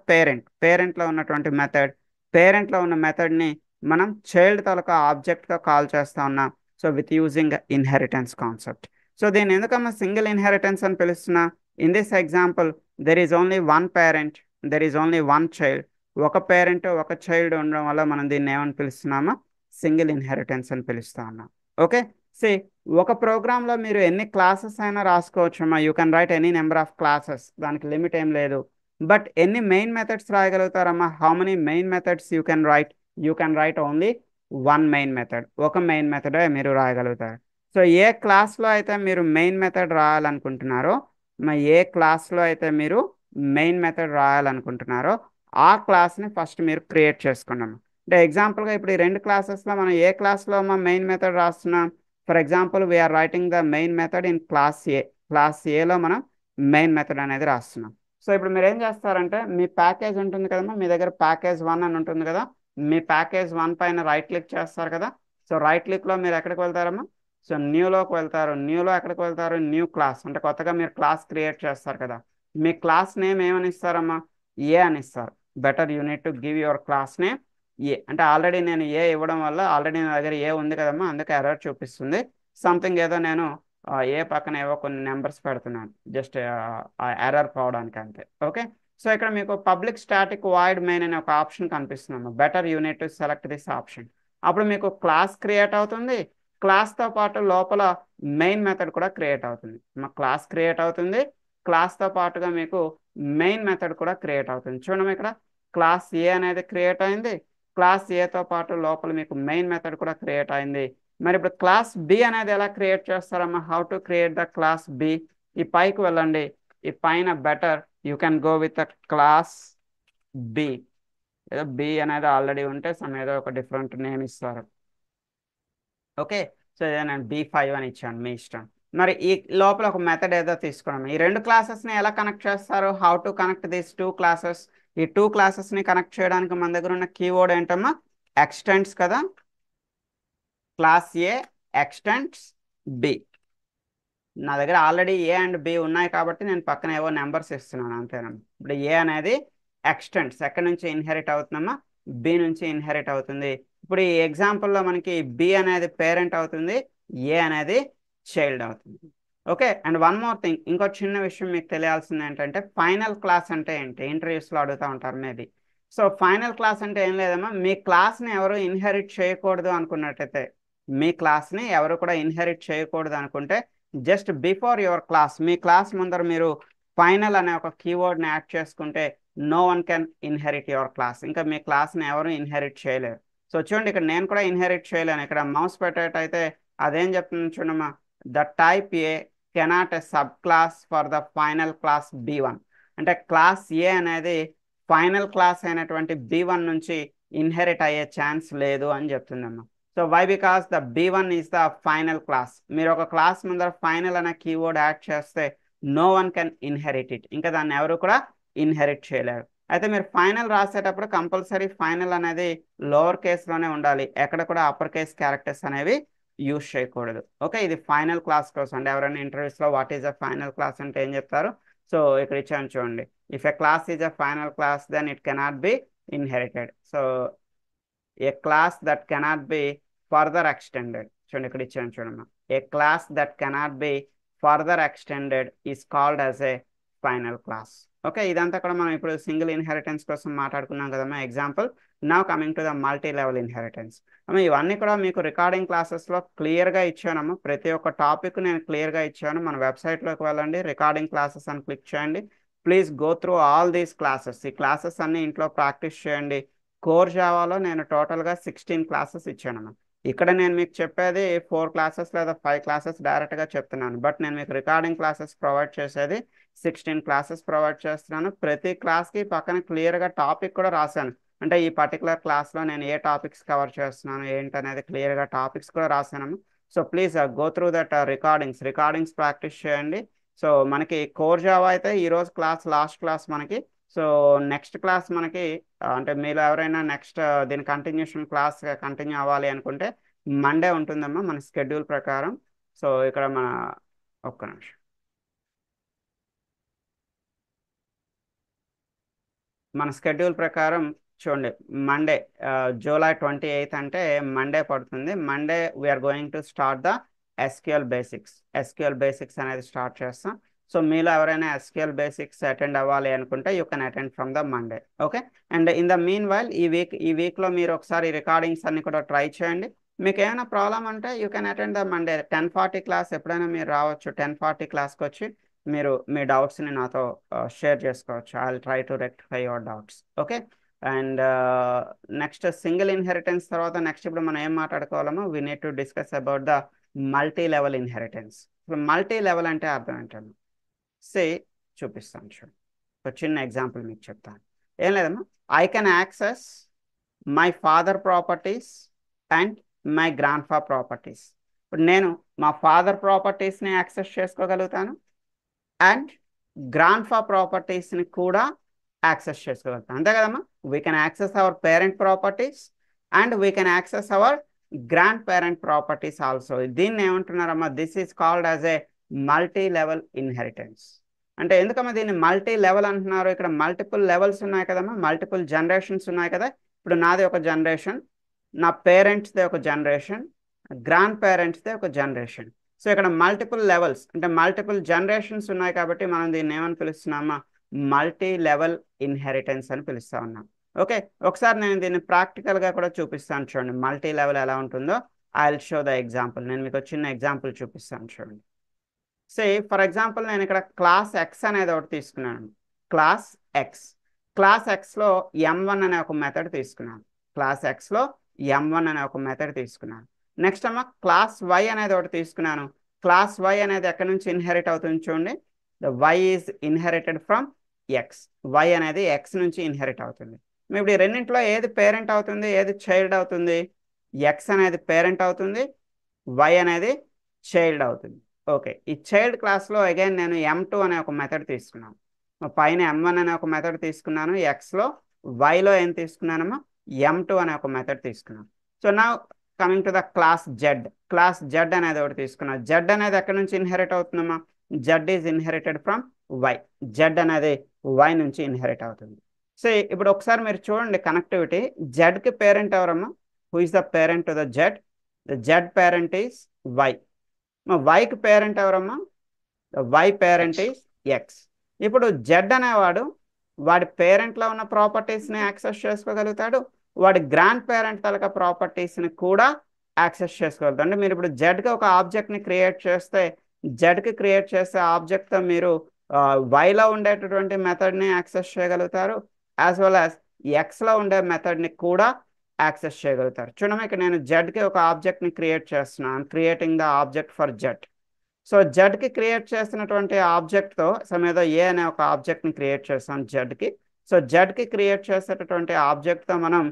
పేరెంట్లో ఉన్నటువంటి మెథడ్. పేరెంట్లో ఉన్న మెథడ్ని మనం చైల్డ్ తాలూకా ఆబ్జెక్ట్తో కాల్ చేస్తా ఉన్నాం. So with using inheritance concept. So దీన్ని ఎందుకమ్మా సింగిల్ ఇన్హెరిటెన్స్ అని పిలుస్తున్నా? In this example there is only one parent, there is only one child. ఒక పేరెంట్ ఒక చైల్డ్ ఉండడం వల్ల మనం దీన్ని ఏమని పిలుస్తున్నామా? సింగిల్ ఇన్హెరిటెన్స్ అని పిలుస్తా ఉన్నాం. ఓకే, సి ఒక ప్రోగ్రాంలో మీరు ఎన్ని క్లాసెస్ అయినా రాసుకోవచ్చమ్మా. You can write any number of classes, దానికి లిమిట్ ఏం లేదు. బట్ ఎన్ని మెయిన్ మెథడ్స్ రాయగలుగుతారమ్మా? How many main methods you can write? You can write only one main method. ఒక మెయిన్ మెథడే మీరు రాయగలుగుతారు. సో ఏ క్లాస్లో అయితే మీరు మెయిన్ మెథడ్ రాయాలనుకుంటున్నారో, ఏ క్లాస్లో అయితే మీరు మెయిన్ మెథడ్ రాయాలనుకుంటున్నారో ఆ క్లాస్ని ఫస్ట్ మీరు క్రియేట్ చేసుకున్నాము. అంటే ఎగ్జాంపుల్గా ఇప్పుడు ఈ రెండు క్లాసెస్లో మనం ఏ క్లాస్లో మా మెయిన్ మెథడ్ రాస్తున్నాం? For example we're writing the main method in class A. Class ఏలో మనం మెయిన్ మెథడ్ అనేది రాస్తున్నాం. సో ఇప్పుడు మీరు ఏం చేస్తారంటే, మీ ప్యాకేజ్ ఉంటుంది కదమ్మా, మీ దగ్గర ప్యాకేజ్ 1 అని ఉంటుంది కదా, మీ ప్యాకేజ్ 1 పైన రైట్ క్లిక్ చేస్తారు కదా. సో రైట్ క్లిక్లో మీరు ఎక్కడికి వెళ్తారమ్మా? సో న్యూలోకి వెళ్తారు. న్యూలో ఎక్కడికి వెళ్తారు? న్యూ క్లాస్, అంటే కొత్తగా మీరు క్లాస్ క్రియేట్ చేస్తారు కదా. మీ క్లాస్ నేమ్ ఏమని ఇస్తారమ్మా? ఏ అని ఇస్తారు. Better you need to give your class name A. అంటే ఆల్రెడీ నేను ఏ ఇవ్వడం వల్ల ఆల్రెడీ నా దగ్గర ఏ ఉంది కదమ్మా, అందుకే ఎర్రర్ చూపిస్తుంది. సంథింగ్ ఏదో నేను ఏ పక్కన ఏవో కొన్ని నెంబర్స్ పెడుతున్నాను, జస్ట్ ఎర్రర్ పోవడానికి అంతే. ఓకే, సో ఇక్కడ మీకు పబ్లిక్ స్టాటిక్ వాయిడ్ మెయిన్ అనే ఒక ఆప్షన్ కనిపిస్తుంది. Better you need to select this option. అప్పుడు మీకు క్లాస్ క్రియేట్ అవుతుంది. క్లాస్తో పాటు లోపల మెయిన్ మెథడ్ కూడా క్రియేట్ అవుతుంది. మా క్లాస్ క్రియేట్ అవుతుంది, క్లాస్తో పాటుగా మీకు మెయిన్ మెథడ్ కూడా క్రియేట్ అవుతుంది. చూడండి, ఇక్కడ క్లాస్ ఏ అనేది క్రియేట్ అయింది. క్లాస్ ఏతో పాటు లోపల మీకు మెయిన్ మెథడ్ కూడా క్రియేట్ అయింది. మరి ఇప్పుడు క్లాస్ బి అనేది ఎలా క్రియేట్ చేస్తారమ్మా? How to create the class B? ఈ పైకి వెళ్ళండి. ఈ పైన better you can go with the class B. ఏదో బి అనేది ఆల్రెడీ ఉంటే ఏదో ఒక డిఫరెంట్ నేమ్ ఇస్తారు. ఓకే, సో ఇదే నేను B5 అని ఇచ్చాను, మీ ఇష్టం. మరి ఈ లోపల ఒక మెథడ్ ఏదో తీసుకున్నాం. ఈ రెండు క్లాసెస్ని ఎలా కనెక్ట్ చేస్తారు? How to connect these two classes? ఈ టూ క్లాసెస్ని కనెక్ట్ చేయడానికి మన దగ్గర ఉన్న కీవర్డ్ ఏంటమ్మా? ఎక్స్టెండ్స్ కదా. క్లాస్ ఏ ఎక్స్టెండ్స్ బి. నా దగ్గర ఆల్రెడీ ఏ అండ్ బి ఉన్నాయి కాబట్టి నేను పక్కన ఏవో నెంబర్స్ ఇస్తున్నాను అంతేనమ్మా. ఇప్పుడు ఏ అనేది ఎక్స్టెండ్స్ ఎక్కడి నుంచి ఇన్హెరిట్ అవుతుందమ్మా? బి నుంచి ఇన్హెరిట్ అవుతుంది. ఇప్పుడు ఈ ఎగ్జాంపుల్లో మనకి బి అనేది పేరెంట్ అవుతుంది, ఏ అనేది చైల్డ్ అవుతుంది. Okay, and one more thing, ఇంకో చిన్న విషయం మీకు తెలియాల్సింది ఏంటంటే, ఫైనల్ క్లాస్ అంటే ఏంటి? ఇంటర్వ్యూస్లో అడుగుతూ ఉంటారు మేబీ. సో ఫైనల్ క్లాస్ అంటే ఏం లేదమ్మా, మీ క్లాస్ని ఎవరు ఇన్హెరిట్ చేయకూడదు అనుకున్నట్టయితే, మీ క్లాస్ని ఎవరు కూడా ఇన్హెరిట్ చేయకూడదు అనుకుంటే, జస్ట్ బిఫోర్ యువర్ క్లాస్, మీ క్లాస్ ముందర మీరు ఫైనల్ అనే ఒక కీవర్డ్ని యాడ్ చేసుకుంటే no one can inherit your class. ఇంకా మీ క్లాస్ని ఎవరు ఇన్హెరిట్ చేయలేరు. సో చూడండి, ఇక్కడ నేను కూడా ఇన్హెరిట్ చేయలేను. ఇక్కడ మౌస్ పెట్టేటైతే అదేం చెప్తుంది చూడమ్మా, the type A cannot a sub class for the final class B1. అంటే క్లాస్ ఏ అనేది ఫైనల్ క్లాస్ అయినటువంటి B1 నుంచి ఇన్హెరిట్ అయ్యే ఛాన్స్ లేదు అని చెప్తుందమ్మా. So why? Because the B1 is the final class. మీరు ఒక క్లాస్ ముందర ఫైనల్ అనే కీవర్డ్ యాడ్ చేస్తే no one can inherit it. ఇంకా దాన్ని ఎవరు కూడా ఇన్హెరిట్ చేయలేరు. అయితే మీరు ఫైనల్ రాసేటప్పుడు కంపల్సరీ ఫైనల్ అనేది లోవర్ కేస్లోనే ఉండాలి. ఎక్కడ కూడా అప్పర్ కేస్ క్యారెక్టర్స్ అనేవి యూజ్ చేయకూడదు. ఓకే, ఇది ఫైనల్ క్లాస్ కోసం. అంటే ఎవరైనా ఇంటర్వ్యూస్లో what is the final class అంటే ఏం చెప్తారు? సో ఇక్కడ ఇచ్చాను చూడండి, If a class is a final class, then it cannot be inherited. So a class that cannot be further extended. చూడండి ఇక్కడ ఇచ్చాను చూడమ్మా. A class that cannot be further extended is called as a final class. Okay, ఇదంతా కూడా మనం ఇప్పుడు single inheritance కోసం మాట్లాడుకున్నాం కదమ్మా example. Now coming to the multi level inheritance. అమ్మ ఇవన్నీ కూడా మీకు రికార్డింగ్ క్లాసెస్లో క్లియర్గా ఇచ్చానమ్మా. ప్రతి ఒక్క టాపిక్ నేను క్లియర్గా ఇచ్చాను. మన వెబ్సైట్లోకి వెళ్ళండి, రికార్డింగ్ క్లాసెస్ అని క్లిక్ చేయండి. Please go through all these classes. ఈ క్లాసెస్ అన్ని ఇంట్లో ప్రాక్టీస్ చేయండి. కోర్ జావాలో నేను టోటల్గా 16 క్లాసెస్ ఇచ్చాను. ఇక్కడ నేను మీకు చెప్పేది 4 క్లాసెస్ లేదా 5 క్లాసెస్ డైరెక్ట్గా చెప్తున్నాను. బట్ నేను మీకు రికార్డింగ్ క్లాసెస్ ప్రొవైడ్ చేసేది 16 క్లాసెస్ ప్రొవైడ్ చేస్తున్నాను. ప్రతి క్లాస్కి పక్కన క్లియర్గా టాపిక్ కూడా రాశాను. అంటే ఈ పర్టికులర్ క్లాస్లో నేను ఏ టాపిక్స్ కవర్ చేస్తున్నాను ఏంటనేది క్లియర్గా టాపిక్స్ కూడా రాశాను. So please go through that recordings practice చేయండి. సో మనకి కోర్ జావా అయితే ఈరోజు లాస్ట్ క్లాస్ మనకి. సో నెక్స్ట్ క్లాస్ మనకి అంటే మీరు ఎవరైనా నెక్స్ట్ దీని కంటిన్యూషన్ క్లాస్ కంటిన్యూ అవ్వాలి అనుకుంటే మండే ఉంటుందమ్మా మన షెడ్యూల్ ప్రకారం. సో ఇక్కడ ఒక్క నిమిషం మన షెడ్యూల్ ప్రకారం చూడండి, మండే జూలై 28 అంటే మండే పడుతుంది. Monday we're going to start the SQL basics అనేది స్టార్ట్ చేస్తాం. సో మీలో ఎవరైనా ఎస్క్యూఎల్ బేసిక్స్ అటెండ్ అవ్వాలి అనుకుంటే you can attend from the Monday. Okay, and in the meanwhile ఈ వీక్లో మీరు ఒకసారి రికార్డింగ్స్ అన్ని కూడా ట్రై చేయండి. మీకు ఏమైనా ప్రాబ్లం అంటే you can attend the Monday 10:40 class ఎప్పుడైనా మీరు రావచ్చు. 10:40 క్లాస్కి వచ్చి మీరు మీ డౌట్స్ని నాతో షేర్ చేసుకోవచ్చు. I will try to rectify your doubts. Okay, and next single inheritance తర్వాత నెక్స్ట్ ఇప్పుడు మనం ఏం మాట్లాడుకోవాలమో we need to discuss about the multi level inheritance. ఇప్పుడు మల్టీ లెవెల్ అంటే అర్థం ఏంటండి? చూపిస్తాను చూడండి, ఒక చిన్న ఎగ్జాంపుల్ మీకు చెప్తాను. ఏం లేదమ్మా, I can access my father properties and my grandpa properties. ఇప్పుడు నేను మా ఫాదర్ ప్రాపర్టీస్ని యాక్సెస్ చేసుకోగలుగుతాను అండ్ గ్రాండ్ ఫా ప్రాపర్టీస్ని కూడా యాక్సెస్ చేసుకోగలుగుతాం, అంతే కదమ్మా. We can access our parent properties and we can access our grandparent properties also. దీన్ని ఏమంటున్నారమ్మా? This is called as a multi level inheritance. అంటే ఎందుకమ్మా దీన్ని మల్టీ లెవెల్ అంటున్నారు? ఇక్కడ మల్టిపుల్ లెవెల్స్ ఉన్నాయి కదమ్మా, మల్టిపుల్ జనరేషన్స్ ఉన్నాయి కదా. ఇప్పుడు నాది ఒక జనరేషన్, నా పేరెంట్స్ది ఒక జనరేషన్, గ్రాండ్ పేరెంట్స్ది ఒక జనరేషన్. సో ఇక్కడ మల్టిపుల్ లెవెల్స్ అంటే మల్టిపుల్ జనరేషన్స్ ఉన్నాయి కాబట్టి మనం దీన్ని ఏమని పిలుస్తున్నామా? మల్టీ లెవెల్ ఇన్హెరిటెన్స్ అని పిలుస్తా ఉన్నాం. ఓకే, ఒకసారి నేను దీన్ని ప్రాక్టికల్గా కూడా చూపిస్తాను చూడండి, మల్టీ లెవెల్ ఎలా ఉంటుందో. I will show the example. నేను మీకు చిన్న ఎగ్జాంపుల్ చూపిస్తాను చూడండి. ఫర్ ఎగ్జాంపుల్ నేను ఇక్కడ క్లాస్ ఎక్స్ అనేది ఒకటి తీసుకున్నాను. క్లాస్ ఎక్స్లో M1 అనే ఒక మెథడ్ తీసుకున్నాను. నెక్స్ట్ అమ్మ క్లాస్ వై అనేది ఒకటి తీసుకున్నాను. క్లాస్ వై అనేది ఎక్కడి నుంచి ఇన్హెరిట్ అవుతుంది చూడండి. The Y is inherited from X. Y అనేది ఎక్స్ నుంచి ఇన్హెరిట్ అవుతుంది. ఇప్పుడు ఈ రెండింటిలో ఏది పేరెంట్ అవుతుంది, ఏది చైల్డ్ అవుతుంది? ఎక్స్ అనేది పేరెంట్ అవుతుంది, వై అనేది చైల్డ్ అవుతుంది. ఓకే, ఈ చైల్డ్ క్లాస్లో అగైన్ నేను M2 అనే ఒక మెథడ్ తీసుకున్నాను. పైన M1 అనే ఒక మెథడ్ తీసుకున్నాను ఎక్స్లో, వైలో ఏం తీసుకున్నానమ్మా? M2 అనే ఒక మెథడ్ తీసుకున్నాను. సో నా coming to the class Z అనేది ఒకటి తీసుకున్నాను. జెడ్ అనేది ఎక్కడి నుంచి ఇన్హెరిట్ అవుతుందమ్మా? Z is inherited from Y. Z అనేది వై నుంచి ఇన్హెరిట్ అవుతుంది. సో ఇప్పుడు ఒకసారి మీరు చూడండి కనెక్టివిటీ. జెడ్కి పేరెంట్ ఎవరమ్మా? Who is the parent to the Z? The Z parent is Y. వైకి పేరెంట్ ఎవరమ్మా? Y parent is X. ఇప్పుడు జెడ్ అనేవాడు వాడి పేరెంట్లో ఉన్న ప్రాపర్టీస్ని యాక్సెస్ చేసుకోగలుగుతాడు, వాడి గ్రాండ్ పేరెంట్ తాలూకా ప్రాపర్టీస్ని కూడా యాక్సెస్ చేసుకోగలుగుతాడు. అంటే మీరు ఇప్పుడు జెడ్కి ఒక ఆబ్జెక్ట్ని క్రియేట్ చేస్తే ఆబ్జెక్ట్తో మీరు వైలో ఉండేటటువంటి మెథడ్ని యాక్సెస్ చేయగలుగుతారు, యాజ్ వెల్ యాజ్ ఎక్స్లో ఉండే మెథడ్ని కూడా యాక్సెస్ చేయగలుగుతారు. చూడమ్మా, ఇక్కడ నేను జెడ్కి ఒక ఆబ్జెక్ట్ని క్రియేట్ చేస్తున్నాను. Creating the object for Z. So జెడ్కి క్రియేట్ చేసినటువంటి ఆబ్జెక్ట్తో ఏదో ఏ అనే ఒక ఆబ్జెక్ట్ని క్రియేట్ చేస్తాం జెడ్కి. సో జెడ్కి క్రియేట్ చేసేటటువంటి ఆబ్జెక్ట్తో మనం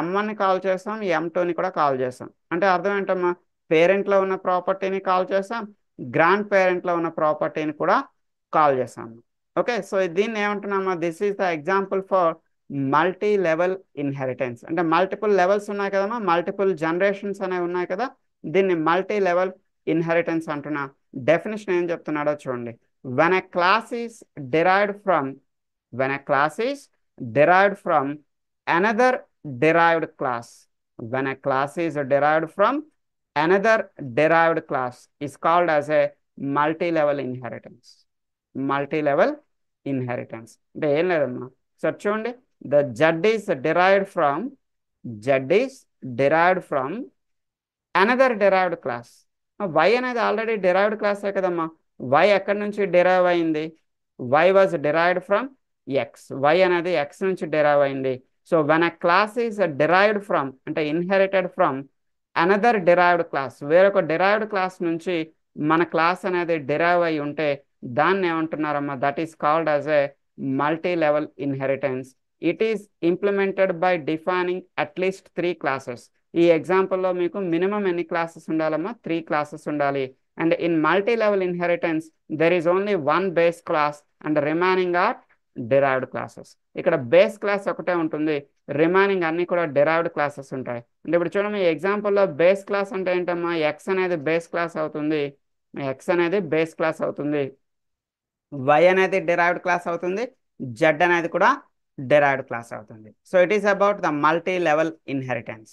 M1ని కాల్ చేస్తాం, M2ని కూడా కాల్ చేస్తాం. అంటే అర్థం ఏంటమ్మా? పేరెంట్లో ఉన్న ప్రాపర్టీని కాల్ చేస్తాం, గ్రాండ్ పేరెంట్లో ఉన్న ప్రాపర్టీని కూడా కాల్ చేస్తాం. ఓకే, సో దీన్ని ఏమంటున్నామా? This is the example for multi level inheritance. అంటే మల్టిపుల్ లెవెల్స్ ఉన్నాయి కదమ్మా, మల్టిపుల్ జనరేషన్స్ అనేవి ఉన్నాయి కదా, దీన్ని మల్టీ లెవెల్ ఇన్హెరిటెన్స్ అంటున్నా. డెఫినేషన్ ఏం చెప్తున్నాడో చూడండి. When a class is derived from when a class is derived from another derived class. When a class is derived from another derived class is called as a multi-level inheritance. Multi-level inheritance అంటే ఏం లేదమ్మా, sir చూడండి, the z is derived from another derived class. Y అనేది already derived క్లాసే కదమ్మా. Y ఎక్కడి నుంచి derive అయింది? Y was derived from X. Y అనేది ఎక్స్ నుంచి డెరైవ్ అయింది. So when a class is derived from అంటే inherited from another derived class, వేరొక డెరైవ్డ్ క్లాస్ నుంచి మన క్లాస్ అనేది డెరైవ్ అయి ఉంటే దాన్ని ఏమంటున్నారమ్మా? That is called as a multi level inheritance. It is implemented by defining at least 3 classes. ఈ ఎగ్జాంపుల్లో మీకు మినిమం ఎన్ని క్లాసెస్ ఉండాలమ్మా? 3 క్లాసెస్ ఉండాలి. And in multi level inheritance there is only 1 base class and remaining are derived classes. ఇక్కడ base class ఒకటే ఉంటుంది, remaining అన్ని కూడా డెరైవ్డ్ క్లాసెస్ ఉంటాయి. అంటే ఇప్పుడు చూడండి, ఈ ఎగ్జాంపుల్లో బేస్ క్లాస్ అంటే ఏంటమ్మా? ఎక్స్ అనేది బేస్ క్లాస్ అవుతుంది, ఎక్స్ అనేది బేస్ క్లాస్ అవుతుంది, వై అనేది డెరైవ్డ్ క్లాస్ అవుతుంది, జెడ్ అనేది కూడా డెరైవ్డ్ క్లాస్ అవుతుంది. So it is about the multi level inheritance.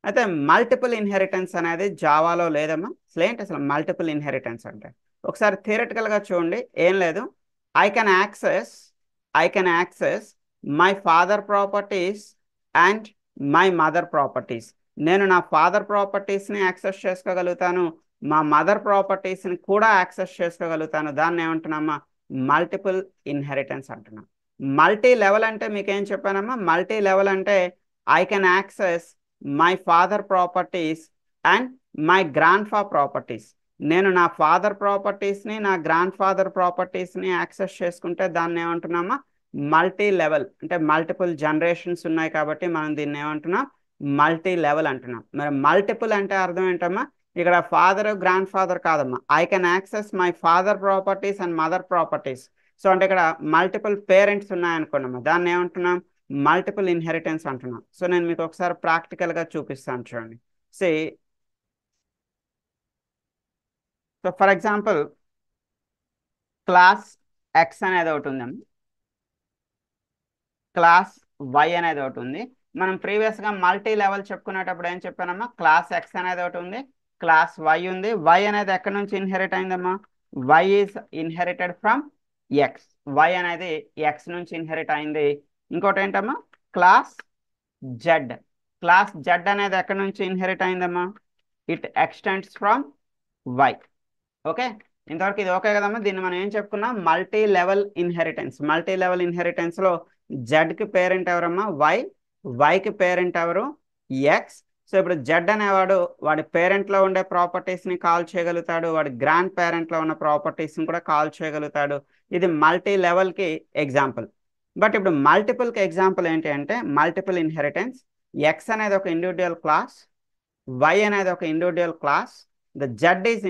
అయితే మల్టిపుల్ ఇన్హెరిటెన్స్ అనేది జావాలో లేదమ్మా. ఏంటి అసలు మల్టిపుల్ ఇన్హెరిటెన్స్ అంటే? ఒకసారి థియరిటికల్గా చూడండి. ఏం లేదు, I can access my father properties and my mother properties. నేను నా ఫాదర్ ప్రాపర్టీస్ని యాక్సెస్ చేసుకోగలుగుతాను, మా మదర్ ప్రాపర్టీస్ని కూడా యాక్సెస్ చేసుకోగలుగుతాను. దాన్ని ఏమంటున్నామా? మల్టిపుల్ ఇన్హెరిటెన్స్ అంటున్నాం. మల్టీ లెవెల్ అంటే మీకేం చెప్పానమ్మా? మల్టీ లెవెల్ అంటే I can access my father properties and my grandpa properties. నేను నా ఫాదర్ ప్రాపర్టీస్ని, నా గ్రాండ్ ఫాదర్ ప్రాపర్టీస్ని యాక్సెస్ చేసుకుంటే దాన్ని ఏమంటున్నామా? Multi level. అంటే మల్టిపుల్ జనరేషన్స్ ఉన్నాయి కాబట్టి మనం దీన్ని ఏమంటున్నాం? మల్టీ లెవెల్ అంటున్నాం. మరి మల్టిపుల్ అంటే అర్థం ఏంటమ్మా? ఇక్కడ ఫాదర్ గ్రాండ్ ఫాదర్ కాదమ్మా. I can access my father properties and mother properties. So అంటే ఇక్కడ మల్టిపుల్ పేరెంట్స్ ఉన్నాయనుకోండమ్మా, దాన్ని ఏమంటున్నాం? మల్టిపుల్ ఇన్హెరిటెన్స్ అంటున్నాం. సో నేను మీకు ఒకసారి ప్రాక్టికల్గా చూపిస్తాను చూడండి. So for example class X అనేది ఒకటి ఉందమ్మా, క్లాస్ వై అనేది ఒకటి ఉంది. మనం ప్రీవియస్గా మల్టీ లెవెల్ చెప్పుకునేటప్పుడు ఏం చెప్పానమ్మా? క్లాస్ ఎక్స్ అనేది ఒకటి ఉంది, క్లాస్ వై ఉంది. వై అనేది ఎక్కడి నుంచి ఇన్హెరిట్ అయిందమ్మా? Y is inherited from X. Y అనేది ఎక్స్ నుంచి ఇన్హెరిట్ అయింది. ఇంకోటి ఏంటమ్మా? Class Z. క్లాస్ జెడ్ అనేది ఎక్కడి నుంచి ఇన్హెరిట్ అయిందమ్మా? It extends from Y. Okay, ఇంతవరకు ఇది ఓకే కదమ్మా? దీన్ని మనం ఏం చెప్పుకున్నాం? Multi level inheritance. Multi level ఇన్హెరిటెన్స్లో జెడ్కి పేరెంట్ ఎవరమ్మా? వై. వైకి పేరెంట్ ఎవరు? ఎక్స్. సో ఇప్పుడు జెడ్ అనేవాడు వాడి పేరెంట్లో ఉండే ప్రాపర్టీస్ని కాల్ చేయగలుగుతాడు, వాడి గ్రాండ్ పేరెంట్లో ఉన్న ప్రాపర్టీస్ని కూడా కాల్ చేయగలుగుతాడు. ఇది మల్టీ లెవెల్కి ఎగ్జాంపుల్. బట్ ఇప్పుడు మల్టిపుల్కి ఎగ్జాంపుల్ ఏంటి అంటే మల్టిపుల్ ఇన్హెరిటెన్స్. ఎక్స్ అనేది ఒక ఇండివిజువల్ క్లాస్, వై అనేది ఒక individual class. The z is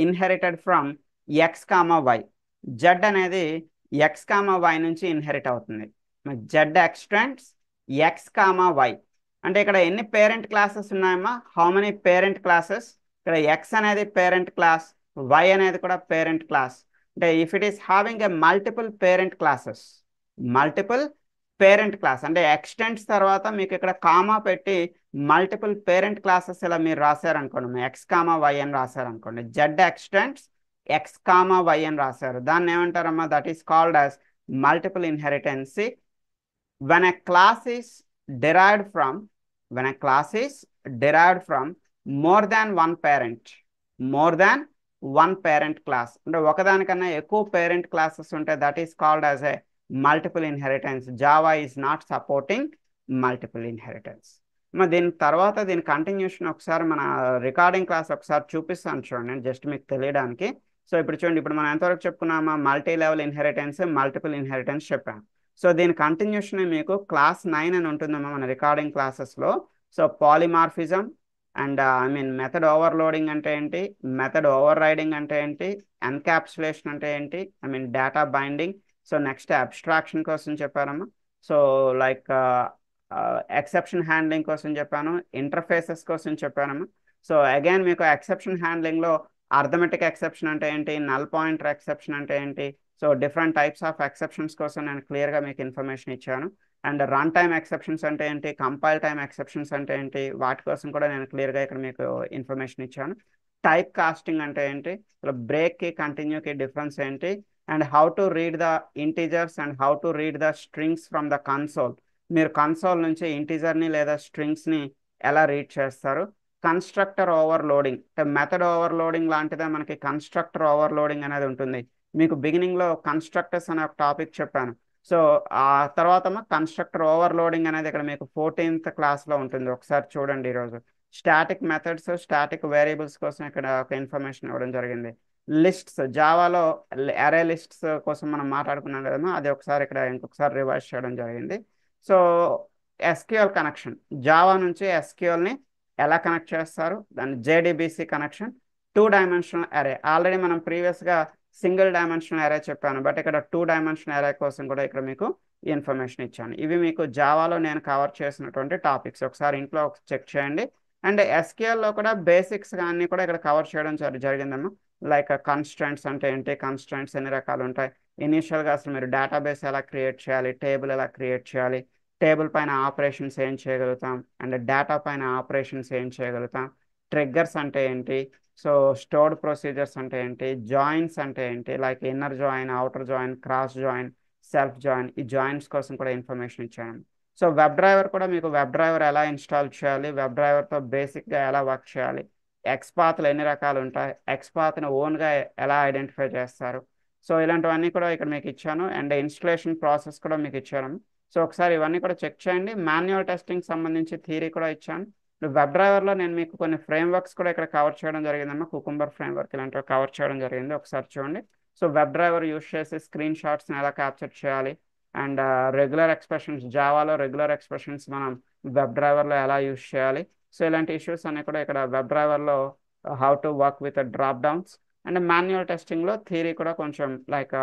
inherited from x comma y. z అనేది x comma y నుంచి ఇన్హెరిట్ అవుతుంది. z extends x comma y. అంటే ఇక్కడ ఎన్ని పేరెంట్ క్లాసెస్ ఉన్నాయమ్మా? How many parent classes? ఇక్కడ x అనేది పేరెంట్ క్లాస్, y అనేది కూడా పేరెంట్ క్లాస్. అంటే if it is having a multiple parent classes, multiple parent class అంటే ఎక్స్టెండ్స్ తర్వాత మీకు ఇక్కడ కామా పెట్టి మల్టిపుల్ పేరెంట్ క్లాసెస్ ఇలా మీరు రాశారనుకోండి, ఎక్స్ కామా వై అని రాశారనుకోండి, Z extends X comma Y అని రాశారు, దాన్ని ఏమంటారమ్మా? That is called as multiple inheritance. when a class is derived from more than one parent class, అంటే ఒకదానికన్నా ఎక్కువ పేరెంట్ క్లాసెస్ ఉంటే that is called as a multiple inheritance. Java is not supporting multiple inheritance. మరి దీని తర్వాత దీని continuation ఒకసారి మన recording class ఒకసారి చూపిస్తాను చూడండి, నేను జస్ట్ మీకు తెలియడానికి. సో ఇప్పుడు చూడండి, ఇప్పుడు మనం ఎంతవరకు చెప్పుకున్నామా? Multi level inheritance, multiple inheritance చెప్పాను. సో దీని కంటిన్యూషన్ మీకు క్లాస్ 9 అని ఉంటుందమ్మా మన రికార్డింగ్ క్లాసెస్లో. So polymorphism and method overloading అంటే ఏంటి, మెథడ్ ఓవర్ రైడింగ్ అంటే ఏంటి, ఎన్క్యాప్సులేషన్ అంటే ఏంటి, data binding. So next abstraction కోసం చెప్పారమ్మా. సో లైక్ ఎక్సెప్షన్ హ్యాండ్లింగ్ కోసం చెప్పాను, ఇంటర్ఫేసెస్ కోసం చెప్పానమ్మా. సో అగైన్ మీకు ఎక్సెప్షన్ హ్యాండ్లింగ్లో అర్థమెటిక్ ఎక్సెప్షన్ అంటే ఏంటి, నల్ పాయింటర్ ఎక్సెప్షన్ అంటే ఏంటి, so different types of exceptions కోసం నేను క్లియర్గా మీకు ఇన్ఫర్మేషన్ ఇచ్చాను. అండ్ రన్ టైమ్ ఎక్సెప్షన్స్ అంటే ఏంటి, కంపైల్ టైమ్ ఎక్సెప్షన్స్ అంటే ఏంటి, వాటి కోసం కూడా నేను క్లియర్గా ఇక్కడ మీకు ఇన్ఫర్మేషన్ ఇచ్చాను. టైప్ కాస్టింగ్ అంటే ఏంటి, బ్రేక్కి కంటిన్యూకి డిఫరెన్స్ ఏంటి, and how to read the integers and how to read the strings from the console. మీరు కన్సోల్ నుంచి ఇంటీజర్ని లేదా స్ట్రింగ్స్ని ఎలా రీడ్ చేస్తారు. కన్స్ట్రక్టర్ ఓవర్లోడింగ్, మెథడ్ ఓవర్లోడింగ్ లాంటిదే మనకి కన్స్ట్రక్టర్ ఓవర్లోడింగ్ అనేది ఉంటుంది. మీకు బిగినింగ్లో కన్స్ట్రక్టర్స్ అనే ఒక టాపిక్ చెప్పాను. సో ఆ తర్వాత కన్స్ట్రక్టర్ ఓవర్లోడింగ్ అనేది ఇక్కడ మీకు 14th క్లాస్లో ఉంటుంది, ఒకసారి చూడండి ఈరోజు. స్టాటిక్ మెథడ్స్, స్టాటిక్ వేరియబుల్స్ కోసం ఇక్కడ ఒక ఇన్ఫర్మేషన్ ఇవ్వడం జరిగింది. లిస్ట్స్, జావాలో అరే లిస్ట్స్ కోసం మనం మాట్లాడుకున్నాం కదమ్మా, అది ఒకసారి ఇక్కడ ఇంకొకసారి రివైజ్ చేయడం జరిగింది. సో ఎస్క్యూఎల్ కనెక్షన్, జావా నుంచి ఎస్క్యూఎల్ని ఎలా కనెక్ట్ చేస్తారు, దాని జేడిబిసి కనెక్షన్, 2 డైమెన్షనల్ అరే. ఆల్రెడీ మనం ప్రీవియస్గా సింగిల్ డైమెన్షనల్ అరే చెప్పాను, బట్ ఇక్కడ 2 డైమెన్షనల్ అరే కోసం కూడా ఇక్కడ మీకు ఇన్ఫర్మేషన్ ఇచ్చాను. ఇవి మీకు జావాలో నేను కవర్ చేసినటువంటి టాపిక్స్, ఒకసారి ఇంట్లో చెక్ చేయండి. అండ్ ఎస్క్యూఎల్లో కూడా బేసిక్స్ అన్ని కూడా ఇక్కడ కవర్ చేయడం జరిగిందమ్మా. లైక్ కన్స్ట్రెంట్స్ అంటే ఏంటి, కన్స్ట్రెంట్స్ ఎన్ని రకాలు ఉంటాయి, ఇనీషియల్గా అసలు మీరు డేటాబేస్ ఎలా క్రియేట్ చేయాలి, టేబుల్ ఎలా క్రియేట్ చేయాలి, టేబుల్ పైన ఆపరేషన్స్ ఏం చేయగలుగుతాం, అండ్ డేటా పైన ఆపరేషన్స్ ఏం చేయగలుగుతాం, ట్రిగ్గర్స్ అంటే ఏంటి, సో స్టోర్డ్ ప్రొసీజర్స్ అంటే ఏంటి, జాయిన్స్ అంటే ఏంటి, like inner join, outer join, cross join, self join, ఈ జాయిన్స్ కోసం కూడా ఇన్ఫర్మేషన్ ఇచ్చాను. సో వెబ్ డ్రైవర్ కూడా మీకు వెబ్ డ్రైవర్ ఎలా ఇన్స్టాల్ చేయాలి, వెబ్ డ్రైవర్తో బేసిక్గా ఎలా వర్క్ చేయాలి, ఎక్స్పాత్లు ఎన్ని రకాలు ఉంటాయి, ఎక్స్పాత్ని ఓన్గా ఎలా ఐడెంటిఫై చేస్తారు, సో ఇలాంటివన్నీ కూడా ఇక్కడ మీకు ఇచ్చాను. అండ్ ఇన్స్టలేషన్ ప్రాసెస్ కూడా మీకు ఇచ్చాను. సో ఒకసారి ఇవన్నీ కూడా చెక్ చేయండి. మాన్యువల్ టెస్టింగ్ సంబంధించి థియరీ కూడా ఇచ్చాను. వెబ్ డ్రైవర్లో నేను మీకు కొన్ని ఫ్రేమ్ వర్క్స్ కూడా ఇక్కడ కవర్ చేయడం జరిగిందమ్మా, కుకుంబర్ ఫ్రేమ్ వర్క్ ఇలాంటివి కవర్ చేయడం జరిగింది, ఒకసారి చూడండి. సో వెబ్ డ్రైవర్ యూస్ చేసి స్క్రీన్ షాట్స్ని ఎలా క్యాప్చర్ చేయాలి, అండ్ రెగ్యులర్ ఎక్స్ప్రెషన్స్, జావాలో రెగ్యులర్ ఎక్స్ప్రెషన్స్ మనం వెబ్ డ్రైవర్లో ఎలా యూస్ చేయాలి, సో ఇలాంటి ఇష్యూస్ అన్ని కూడా ఇక్కడ వెబ్ డ్రైవర్లో how to work with drop downs. And manual టెస్టింగ్లో థియరీ కూడా కొంచెం లైక్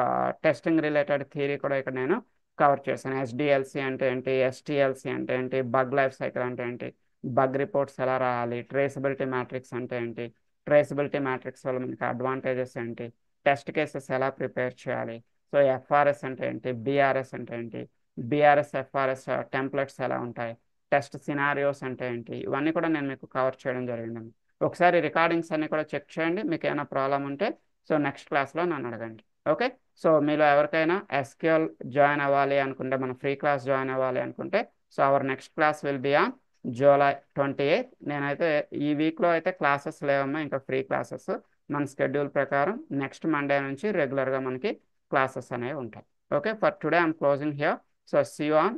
టెస్టింగ్ రిలేటెడ్ థియరీ కూడా ఇక్కడ నేను కవర్ చేశాను. ఎస్డిఎల్సి అంటే ఏంటి, ఎస్టిఎల్సి అంటే ఏంటి, బగ్ లైఫ్ సైకిల్ అంటే ఏంటి, బగ్ రిపోర్ట్స్ ఎలా రాయాలి, ట్రేసబిలిటీ మ్యాట్రిక్స్ అంటే ఏంటి, ట్రేసబిలిటీ మ్యాట్రిక్స్ వల్ల మనకి అడ్వాంటేజెస్ ఏంటి, టెస్ట్ కేసెస్ ఎలా ప్రిపేర్ చేయాలి, సో ఎఫ్ఆర్ఎస్ అంటే ఏంటి, బీఆర్ఎస్ అంటే ఏంటి, బీఆర్ఎస్ ఎఫ్ఆర్ఎస్ టెంప్లెట్స్ ఎలా ఉంటాయి, టెస్ట్ సినారియోస్ అంటే ఏంటి, ఇవన్నీ కూడా నేను మీకు కవర్ చేయడం జరిగిందండి. ఒకసారి రికార్డింగ్స్ అన్ని కూడా చెక్ చేయండి, మీకు ఏమైనా ప్రాబ్లం ఉంటే సో నెక్స్ట్ క్లాస్లో నన్ను అడగండి. ఓకే, సో మీలో ఎవరికైనా ఎస్క్యూఎల్ జాయిన్ అవ్వాలి అనుకుంటే, మన ఫ్రీ క్లాస్ జాయిన్ అవ్వాలి అనుకుంటే, so our next class will be on July 28th. నేనైతే ఈ వీక్లో అయితే క్లాసెస్ లేవమ్మా, ఇంకా ఫ్రీ క్లాసెస్. మన స్కెడ్యూల్ ప్రకారం నెక్స్ట్ మండే నుంచి రెగ్యులర్గా మనకి క్లాసెస్ అనేవి ఉంటాయి. Okay, for today I'm closing here. So see you on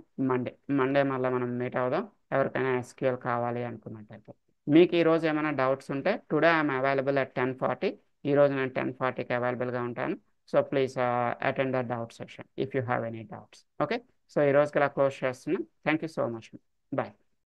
Monday మళ్ళీ మనం మీట్ అవుదాం, ఎవరికైనా ఎస్క్యూఎల్ కావాలి అనుకున్నట్టయితే. మీకు ఈరోజు ఏమైనా డౌట్స్ ఉంటే టుడే ఐఎమ్ అవైలబుల్ అట్ 10:40. ఈరోజు నేను 10:40కి అవైలబుల్గా ఉంటాను. So please attend the doubt session if you have any doubts. Okay, so ఈరోజుకి ఇలా క్లోజ్ చేస్తున్నాను. Thank you so much. Bye.